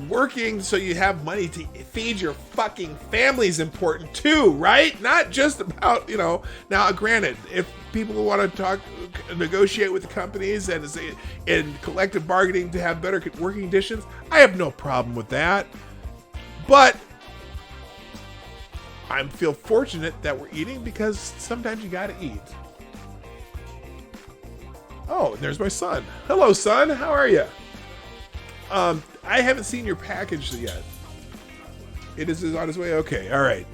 [SPEAKER 1] working so you have money to feed your fucking family is important too, right? Not just about, now granted, if people want to negotiate with the companies and in collective bargaining to have better working conditions, I have no problem with that. But I feel fortunate that we're eating because sometimes you gotta eat. Oh, and there's my son. Hello, son. How are you? I haven't seen your package yet. It is on his way. Okay, all right.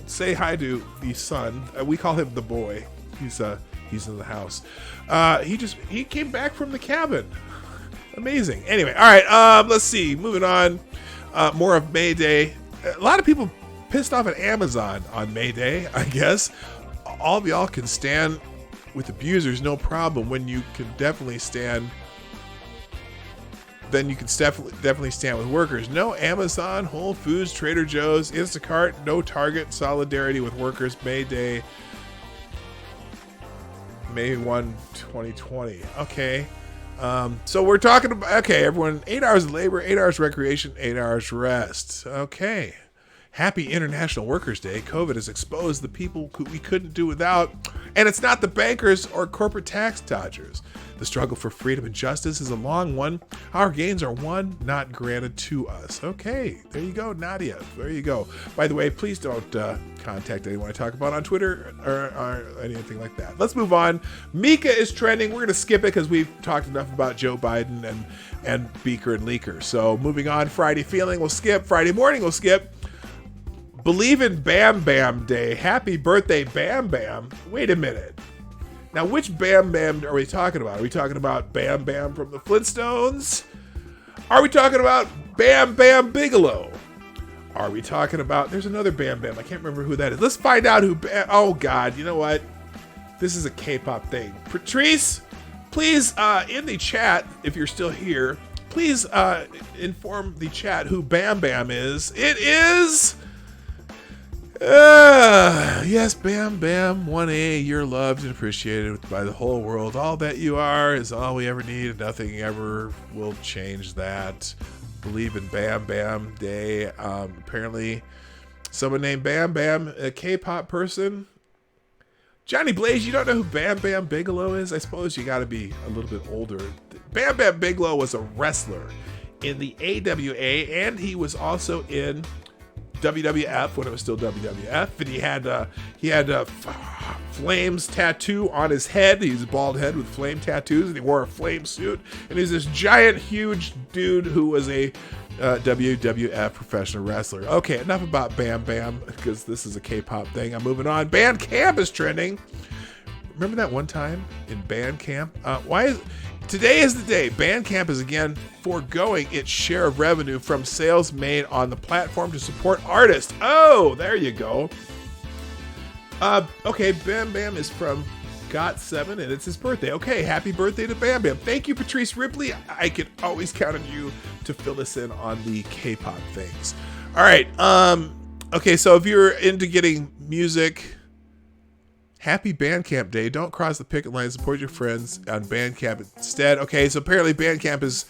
[SPEAKER 1] Say hi to the son. We call him the boy. He's in the house. He came back from the cabin. Amazing. Anyway, all right. Let's see. Moving on. More of May Day. A lot of people pissed off at Amazon on May Day, I guess. All of y'all can stand with abusers, no problem. When you can definitely stand. Then you can definitely stand with workers. No Amazon, Whole Foods, Trader Joe's, Instacart, no Target. Solidarity with workers. May Day, May 1, 2020. Okay. So we're talking about, okay, everyone, 8 hours of labor, 8 hours recreation, 8 hours rest. Okay. Happy International Workers' Day. COVID has exposed the people we couldn't do without. And it's not the bankers or corporate tax dodgers. The struggle for freedom and justice is a long one. Our gains are won, not granted to us. Okay, there you go, Nadia. There you go. By the way, please don't contact anyone I talk about on Twitter or anything like that. Let's move on. Mika is trending. We're going to skip it because we've talked enough about Joe Biden and Beaker and Leaker. So moving on, Friday feeling we'll skip. Friday morning we'll skip. Believe in Bam Bam Day. Happy birthday, Bam Bam. Wait a minute. Now, which Bam Bam are we talking about? Are we talking about Bam Bam from the Flintstones? Are we talking about Bam Bam Bigelow? Are we talking about... There's another Bam Bam. I can't remember who that is. Let's find out who... Oh, God. You know what? This is a K-pop thing. Patrice, please, in the chat, if you're still here, please inform the chat who Bam Bam is. It is... yes, Bam Bam 1A, you're loved and appreciated by the whole world. All that you are is all we ever need, and nothing ever will change that. Believe in Bam Bam Day. Apparently, someone named Bam Bam, a K-pop person. Johnny Blaze, you don't know who Bam Bam Bigelow is? I suppose you got to be a little bit older. Bam Bam Bigelow was a wrestler in the AWA, and he was also in WWF when it was still WWF, and he had flames tattoo on his head. He was a bald head with flame tattoos, and he wore a flame suit. And he's this giant, huge dude who was a WWF professional wrestler. Okay, enough about Bam Bam because this is a K-pop thing. I'm moving on. Bandcamp is trending. Remember that one time in Bandcamp? Today is the day. Bandcamp is again foregoing its share of revenue from sales made on the platform to support artists. Oh, there you go. Okay, Bam Bam is from Got7 and it's his birthday. Okay, happy birthday to Bam Bam. Thank you, Patrice Ripley. I can always count on you to fill us in on the K-pop things. All right. Okay, so if you're into getting music... Happy Bandcamp Day. Don't cross the picket line. Support your friends on Bandcamp instead. Okay, so apparently Bandcamp is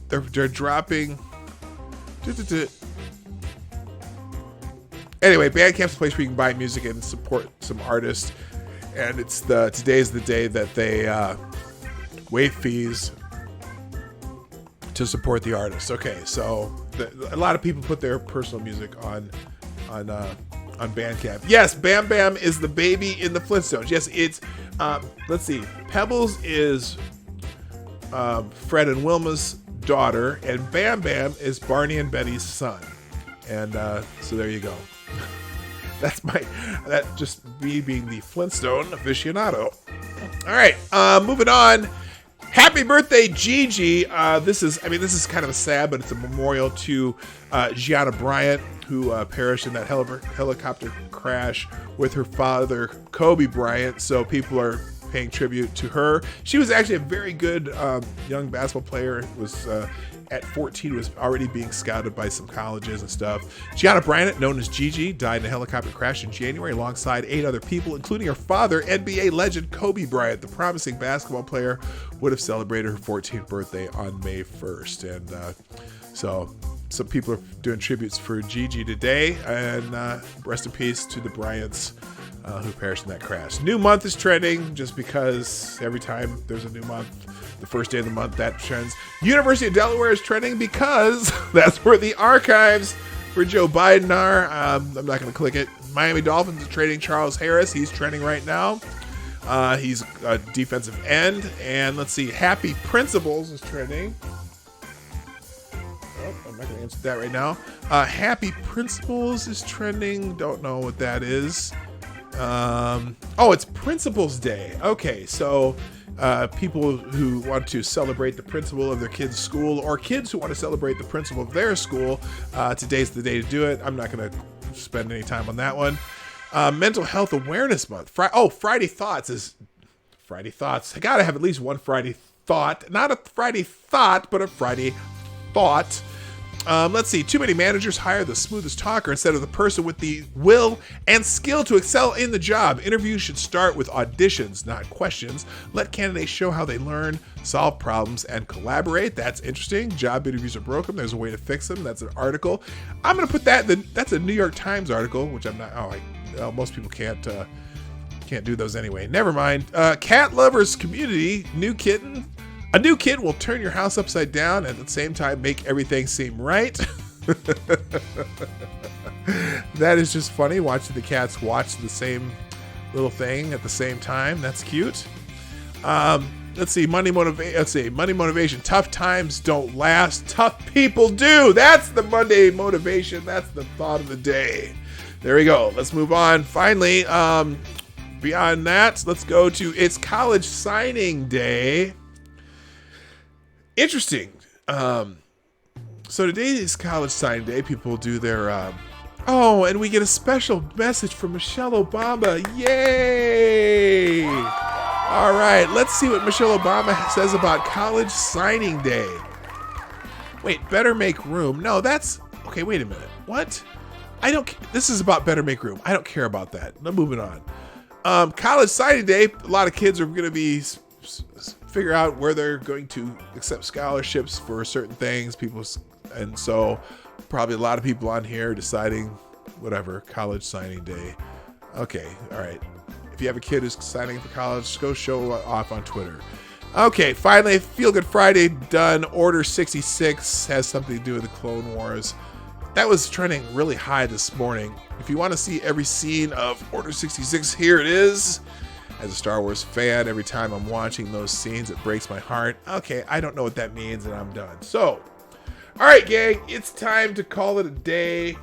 [SPEAKER 1] they're dropping. Anyway, Bandcamp's a place where you can buy music and support some artists. And today is the day that they waive fees to support the artists. Okay, so a lot of people put their personal music on Bandcamp. Yes, Bam Bam is the baby in the Flintstones. Yes, it's let's see. Pebbles is Fred and Wilma's daughter, and Bam Bam is Barney and Betty's son. And so there you go. That just me being the Flintstone aficionado. All right, moving on. Happy birthday, Gigi. This is kind of a sad, but it's a memorial to Gianna Bryant, who perished in that helicopter crash with her father, Kobe Bryant. So people are paying tribute to her. She was actually a very good young basketball player. Was at 14 was already being scouted by some colleges and stuff. Gianna Bryant, known as Gigi, died in a helicopter crash in January alongside 8 other people, including her father, NBA legend Kobe Bryant. The promising basketball player would have celebrated her 14th birthday on May 1st. And so some people are doing tributes for Gigi today. And rest in peace to the Bryants who perished in that crash. New month is trending just because every time there's a new month, the first day of the month, that trends. University of Delaware is trending because that's where the archives for Joe Biden are. I'm not going to click it. Miami Dolphins is trading Charles Harris. He's trending right now. He's a defensive end. And let's see, Happy Principles is trending. Oh, I'm not going to answer that right now. Happy Principles is trending. Don't know what that is. Oh, it's Principals Day. Okay, so people who want to celebrate the principal of their kid's school, or kids who want to celebrate the principal of their school, today's the day to do it. I'm not going to spend any time on that one. Mental Health Awareness Month. Friday Thoughts is Friday Thoughts. I got to have at least one Friday thought. Not a Friday thought, but a Friday thought. Let's see. Too many managers hire the smoothest talker instead of the person with the will and skill to excel in the job. Interviews should start with auditions, not questions. Let candidates show how they learn, solve problems, and collaborate. That's interesting. Job interviews are broken. There's a way to fix them. That's an article. I'm going to put that. That's a New York Times article, which I'm not. Most people can't do those anyway. Never mind. Cat lovers community. New kitten. A new kid will turn your house upside down and at the same time make everything seem right. That is just funny, watching the cats watch the same little thing at the same time. That's cute. Let's see, money motivation. Tough times don't last. Tough people do. That's the Monday motivation. That's the thought of the day. There we go. Let's move on. Finally, beyond that, let's go to It's College Signing Day. Interesting. So today is College Signing Day. People do their, and we get a special message from Michelle Obama. Yay! All right, let's see what Michelle Obama says about College Signing Day. Wait, better make room. No, that's, okay, wait a minute. What? This is about better make room. I don't care about that. I'm moving on. College Signing Day, a lot of kids are going to be figure out where they're going to accept scholarships for certain things. And so probably a lot of people on here deciding whatever, College Signing Day. Okay, all right. If you have a kid who's signing for college, just go show off on Twitter. Okay, finally, Feel Good Friday done. Order 66 has something to do with the Clone Wars. That was trending really high this morning. If you want to see every scene of Order 66, here it is. As a Star Wars fan, every time I'm watching those scenes, it breaks my heart. Okay, I don't know what that means, and I'm done. So, all right, gang, it's time to call it a day.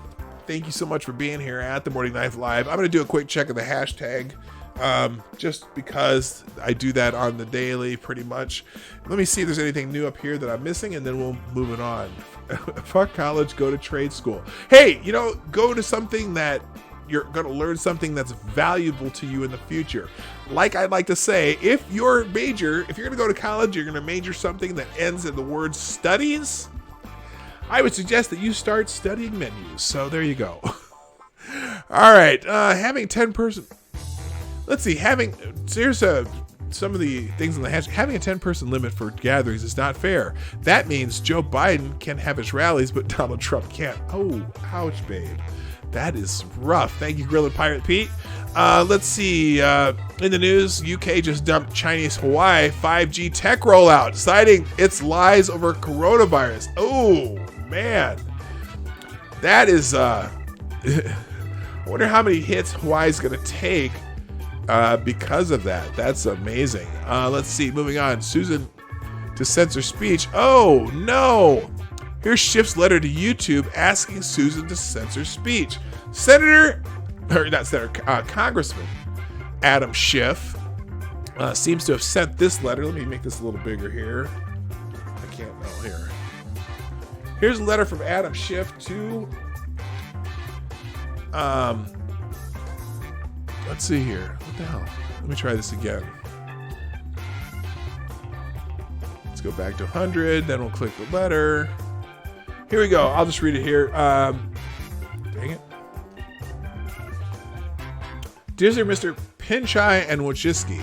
[SPEAKER 1] Thank you so much for being here at the Morning Knife Live. I'm going to do a quick check of the hashtag, just because I do that on the daily pretty much. Let me see if there's anything new up here that I'm missing, and then we'll move it on. Fuck college, go to trade school. Hey, go to something that you're going to learn something that's valuable to you in the future. Like I'd like to say, if you're going to go to college, you're going to major something that ends in the word studies, I would suggest that you start studying menus. So there you go. All right. Having 10-person. Let's see. Here's some of the things on the hashtag. Having a 10-person limit for gatherings is not fair. That means Joe Biden can have his rallies, but Donald Trump can't. Oh, ouch, babe. That is rough. Thank you, Grillin' Pirate Pete. Let's see. In the news, UK just dumped Chinese Hawaii 5G tech rollout, citing its lies over coronavirus. Oh, man. That is... I wonder how many hits Hawaii's going to take because of that. That's amazing. Let's see. Moving on. Susan to censor speech. Oh, no. Here's Schiff's letter to YouTube asking Susan to censor speech. Congressman Adam Schiff seems to have sent this letter. Let me make this a little bigger here. I can't know here. Here's a letter from Adam Schiff to, let's see here. What the hell? Let me try this again. Let's go back to 100, then we'll click the letter. Here we go. I'll just read it here. Dang it. Dear Mr. Pinchai and Wojcicki,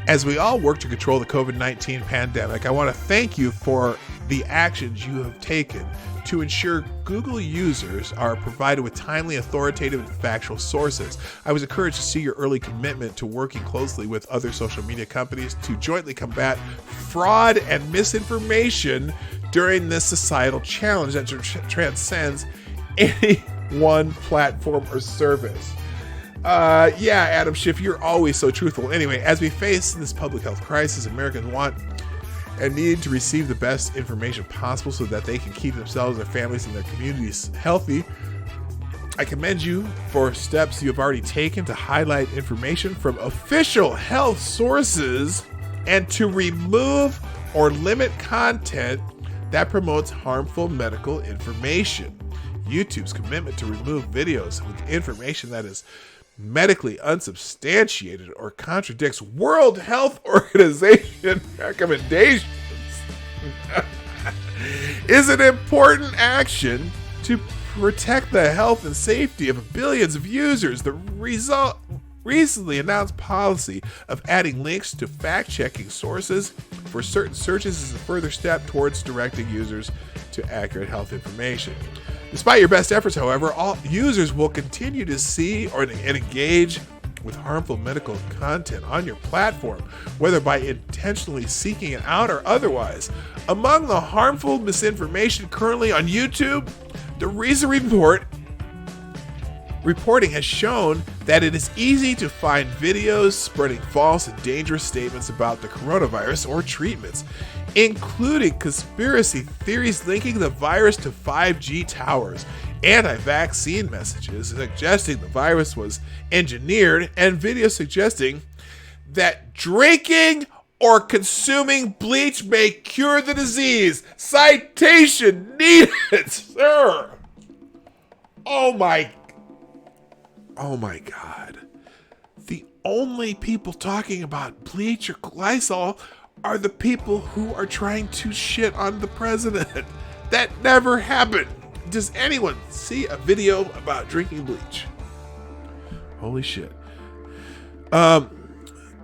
[SPEAKER 1] as we all work to control the COVID-19 pandemic, I want to thank you for the actions you have taken to ensure Google users are provided with timely, authoritative, and factual sources. I was encouraged to see your early commitment to working closely with other social media companies to jointly combat fraud and misinformation during this societal challenge that transcends any one platform or service. Yeah, Adam Schiff, you're always so truthful. Anyway, as we face this public health crisis, Americans want and need to receive the best information possible so that they can keep themselves, their families, and their communities healthy. I commend you for steps you have already taken to highlight information from official health sources and to remove or limit content that promotes harmful medical information. YouTube's commitment to remove videos with information that is medically unsubstantiated or contradicts World Health Organization recommendations is an important action to protect the health and safety of billions of users. The recently announced policy of adding links to fact-checking sources for certain searches is a further step towards directing users to accurate health information. Despite your best efforts, however, all users will continue to see and engage with harmful medical content on your platform, whether by intentionally seeking it out or otherwise. Among the harmful misinformation currently on YouTube, the recent reporting has shown that it is easy to find videos spreading false and dangerous statements about the coronavirus or treatments, including conspiracy theories linking the virus to 5G towers, anti-vaccine messages suggesting the virus was engineered, and videos suggesting that drinking or consuming bleach may cure the disease. Citation needed, sir. Oh my God. The only people talking about bleach or Lysol are the people who are trying to shit on the president. That never happened. Does anyone see a video about drinking bleach? Holy shit. Though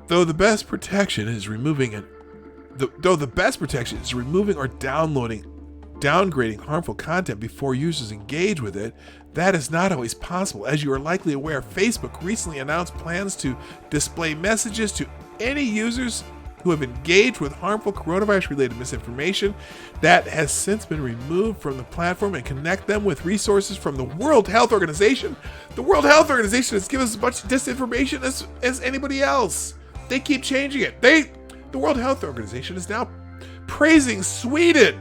[SPEAKER 1] the best protection is removing or downgrading harmful content before users engage with it, that is not always possible. As you are likely aware, Facebook recently announced plans to display messages to any users who have engaged with harmful coronavirus-related misinformation that has since been removed from the platform and connect them with resources from the World Health Organization. The World Health Organization has given us as much disinformation as anybody else. They keep changing it. The World Health Organization is now praising Sweden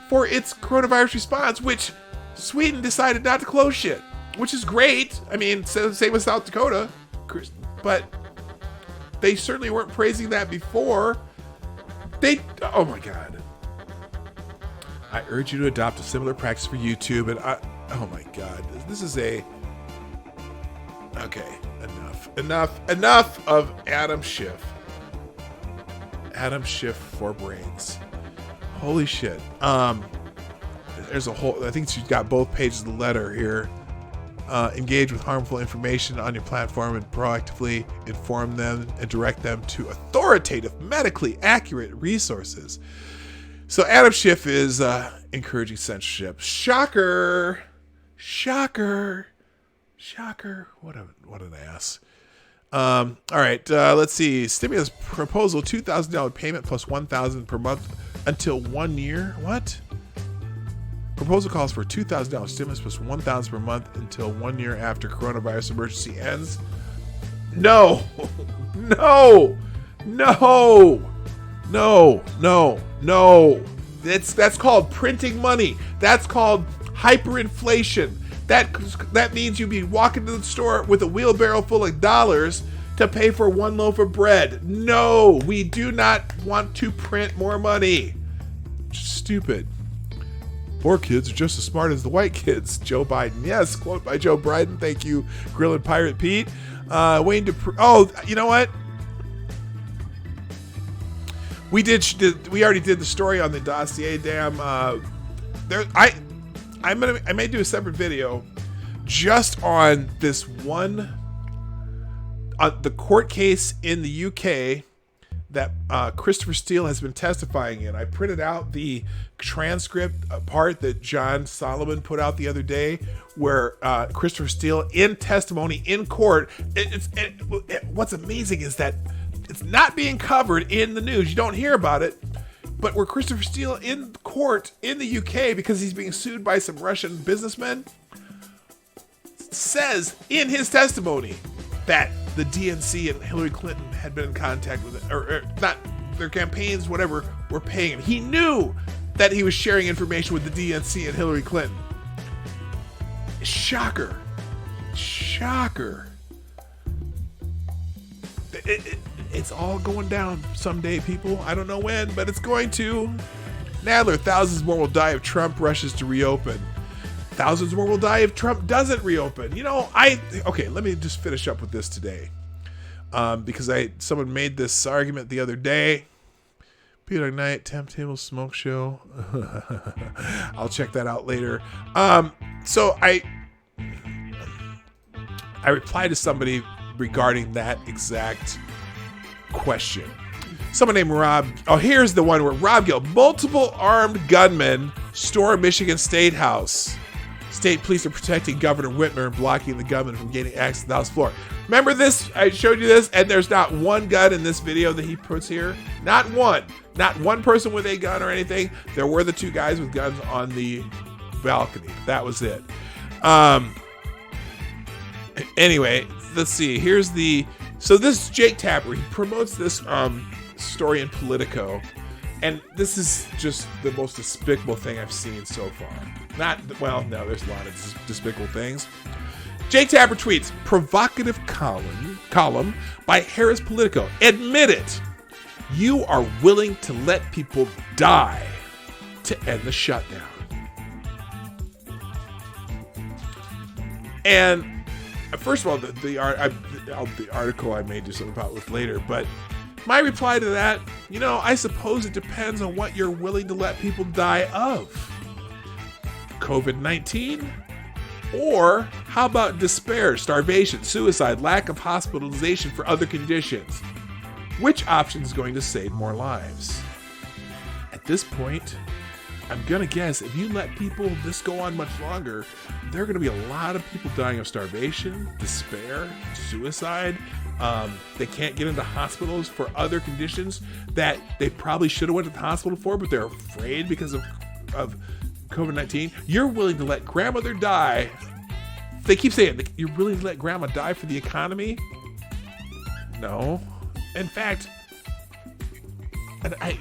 [SPEAKER 1] for its coronavirus response, which Sweden decided not to close shit, which is great. I mean, same with South Dakota, but they certainly weren't praising that before. Oh my God. I urge you to adopt a similar practice for YouTube. And oh my God, this is okay, enough of Adam Schiff. Adam Schiff for brains. Holy shit. There's a whole, I think she's got both pages of the letter here. Engage with harmful information on your platform and proactively inform them and direct them to authoritative, medically accurate resources. So Adam Schiff is encouraging censorship. Shocker. What an ass. All right, let's see. Stimulus proposal, $2,000 payment plus $1,000 per month until 1 year. What? Proposal calls for $2,000 stimulus plus $1,000 per month until 1 year after coronavirus emergency ends. No. No. That's called printing money. That's called hyperinflation. That means you'd be walking to the store with a wheelbarrow full of dollars to pay for one loaf of bread. No, we do not want to print more money. Stupid. Poor kids are just as smart as the white kids. Joe Biden. Yes, quote by Joe Biden. Thank you, Grill and Pirate Pete. Wayne Dupree. Oh, you know what? We already did the story on the dossier. Damn. I may do a separate video just on this one, on the court case in the UK that Christopher Steele has been testifying in. I printed out the transcript part that John Solomon put out the other day, where Christopher Steele in testimony in court. What's amazing is that it's not being covered in the news. You don't hear about it. But where Christopher Steele in court in the UK, because he's being sued by some Russian businessmen, says in his testimony that the DNC and Hillary Clinton had been in contact with it, or not, their campaigns, whatever, were paying him. He knew that he was sharing information with the DNC and Hillary Clinton. Shocker. It's all going down someday, people. I don't know when, but it's going to. Nadler, thousands more will die if Trump rushes to reopen. Thousands more will die if Trump doesn't reopen. You know, okay, let me just finish up with this today. Because someone made this argument the other day. PDawg Night, Temp Table Smoke Show. I'll check that out later. So I replied to somebody regarding that exact question. Someone named Rob. Oh, here's the one where Rob Gill, multiple armed gunmen storm Michigan State House. State police are protecting Governor Whitmer and blocking the gunman from gaining access to the House floor. Remember this? I showed you this, and there's not one gun in this video that he puts here. Not one. Not one person with a gun or anything. There were the two guys with guns on the balcony. That was it. Anyway, let's see. So this is Jake Tapper. He promotes this story in Politico, and this is just the most despicable thing I've seen so far. No, there's a lot of despicable things. Jake Tapper tweets, provocative column by Harris Politico. Admit it. You are willing to let people die to end the shutdown. And first of all, the article I may do something about with later, but my reply to that, I suppose it depends on what you're willing to let people die of. COVID-19? Or how about despair, starvation, suicide, lack of hospitalization for other conditions? Which option is going to save more lives? At this point, I'm going to guess if you let this go on much longer, there are going to be a lot of people dying of starvation, despair, suicide. They can't get into hospitals for other conditions that they probably should have went to the hospital for, but they're afraid because of COVID-19. You're willing to let grandmother die. They keep saying, you're willing to let grandma die for the economy? No. In fact, and I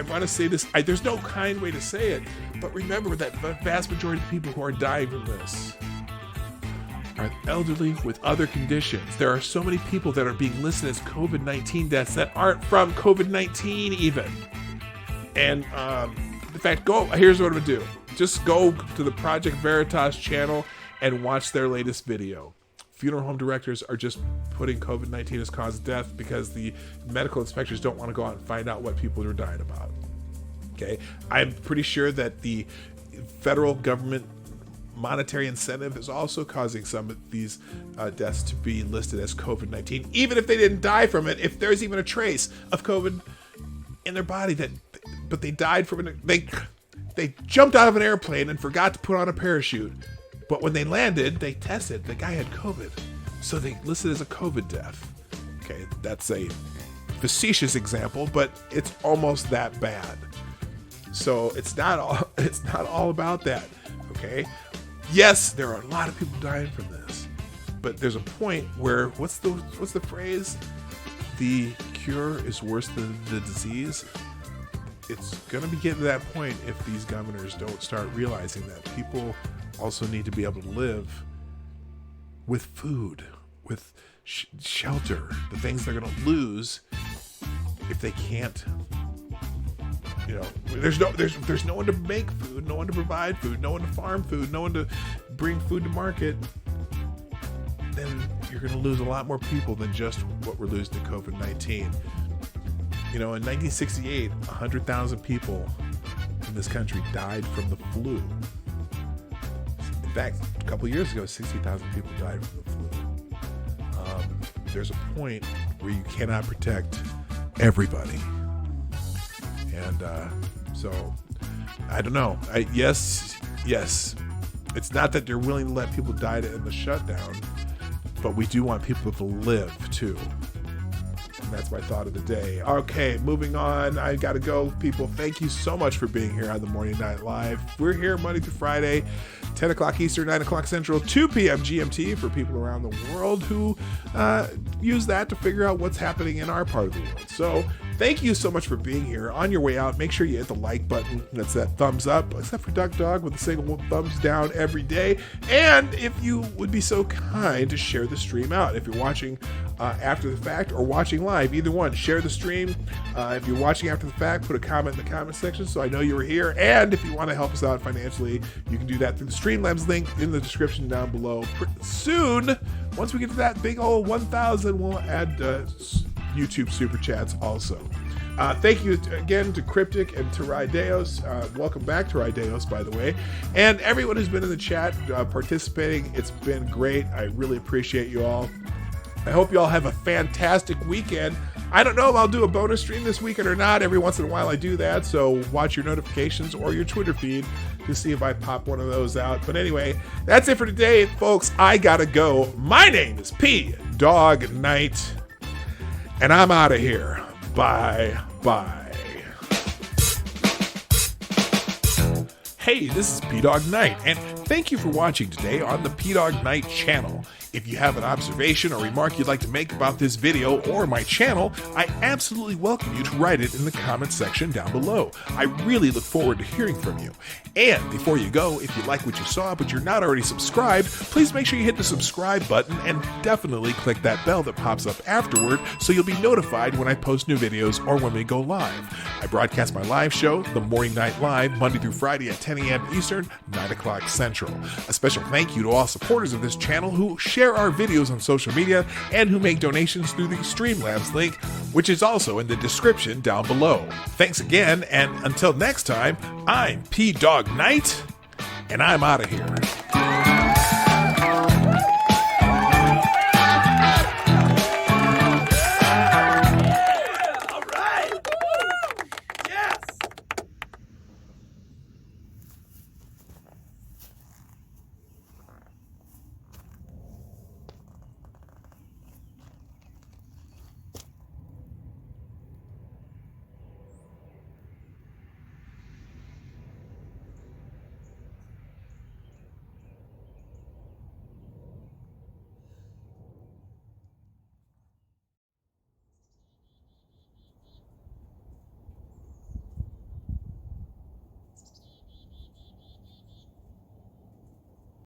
[SPEAKER 1] want to say this, there's no kind way to say it, but remember that the vast majority of people who are dying from this are elderly with other conditions. There are so many people that are being listed as COVID-19 deaths that aren't from COVID-19 even. And in fact, here's what I'm going to do. Just go to the Project Veritas channel and watch their latest video. Funeral home directors are just putting COVID-19 as cause of death because the medical inspectors don't want to go out and find out what people are dying about. Okay? I'm pretty sure that the federal government monetary incentive is also causing some of these deaths to be listed as COVID-19, even if they didn't die from it, if there's even a trace of COVID in their body but they died from it. They jumped out of an airplane and forgot to put on a parachute. But when they landed, they tested. The guy had COVID. So they listed as a COVID death. Okay, that's a facetious example, but it's almost that bad. So it's not all about that. Okay? Yes, there are a lot of people dying from this. But there's a point where what's the phrase? The cure is worse than the disease, it's going to be getting to that point if these governors don't start realizing that people also need to be able to live with food, with shelter, the things they're going to lose if they can't. You know, there's no one to make food, no one to provide food, no one to farm food, no one to bring food to market. Then you're going to lose a lot more people than just what we're losing to COVID-19. You know, in 1968, 100,000 people in this country died from the flu. In fact, a couple years ago, 60,000 people died from the flu. There's a point where you cannot protect everybody. And so, I don't know. Yes. It's not that they're willing to let people die in the shutdown, but we do want people to live too. And that's my thought of the day. Okay, moving on. I got to go, people. Thank you so much for being here on the Morning Night Live. We're here Monday through Friday, 10 o'clock Eastern, 9 o'clock Central, 2 p.m. GMT for people around the world who use that to figure out what's happening in our part of the world. So thank you so much for being here. On your way out, make sure you hit the like button. That's that thumbs up, except for Duck Dog with a single thumbs down every day. And if you would be so kind to share the stream out. If you're watching after the fact or watching live, either one, share the stream. If you're watching after the fact, put a comment in the comment section so I know you were here. And if you want to help us out financially, you can do that through the Streamlabs link in the description down below. Soon, once we get to that big old 1,000, we'll add YouTube super chats also. Thank you again to Cryptic and to Rydeos. Welcome back to Rydeos, by the way. And everyone who's been in the chat participating, it's been great. I really appreciate you all. I hope you all have a fantastic weekend. I don't know if I'll do a bonus stream this weekend or not. Every once in a while I do that, so watch your notifications or your Twitter feed to see if I pop one of those out. But anyway, that's it for today, folks. I gotta go. My name is PDawg Knight, and I'm out of here. Bye. Hey, this is PDawg Knight, and thank you for watching today on the PDawg Knight channel. If you have an observation or remark you'd like to make about this video or my channel, I absolutely welcome you to write it in the comment section down below. I really look forward to hearing from you. And before you go, if you like what you saw but you're not already subscribed, please make sure you hit the subscribe button and definitely click that bell that pops up afterward so you'll be notified when I post new videos or when we go live. I broadcast my live show, The Morning Night Live, Monday through Friday at 10 a.m. Eastern, 9 o'clock Central. A special thank you to all supporters of this channel who share our videos on social media and who make donations through the Streamlabs link, which is also in the description down below. Thanks again, and until next time, I'm PDawg Knight, and I'm out of here.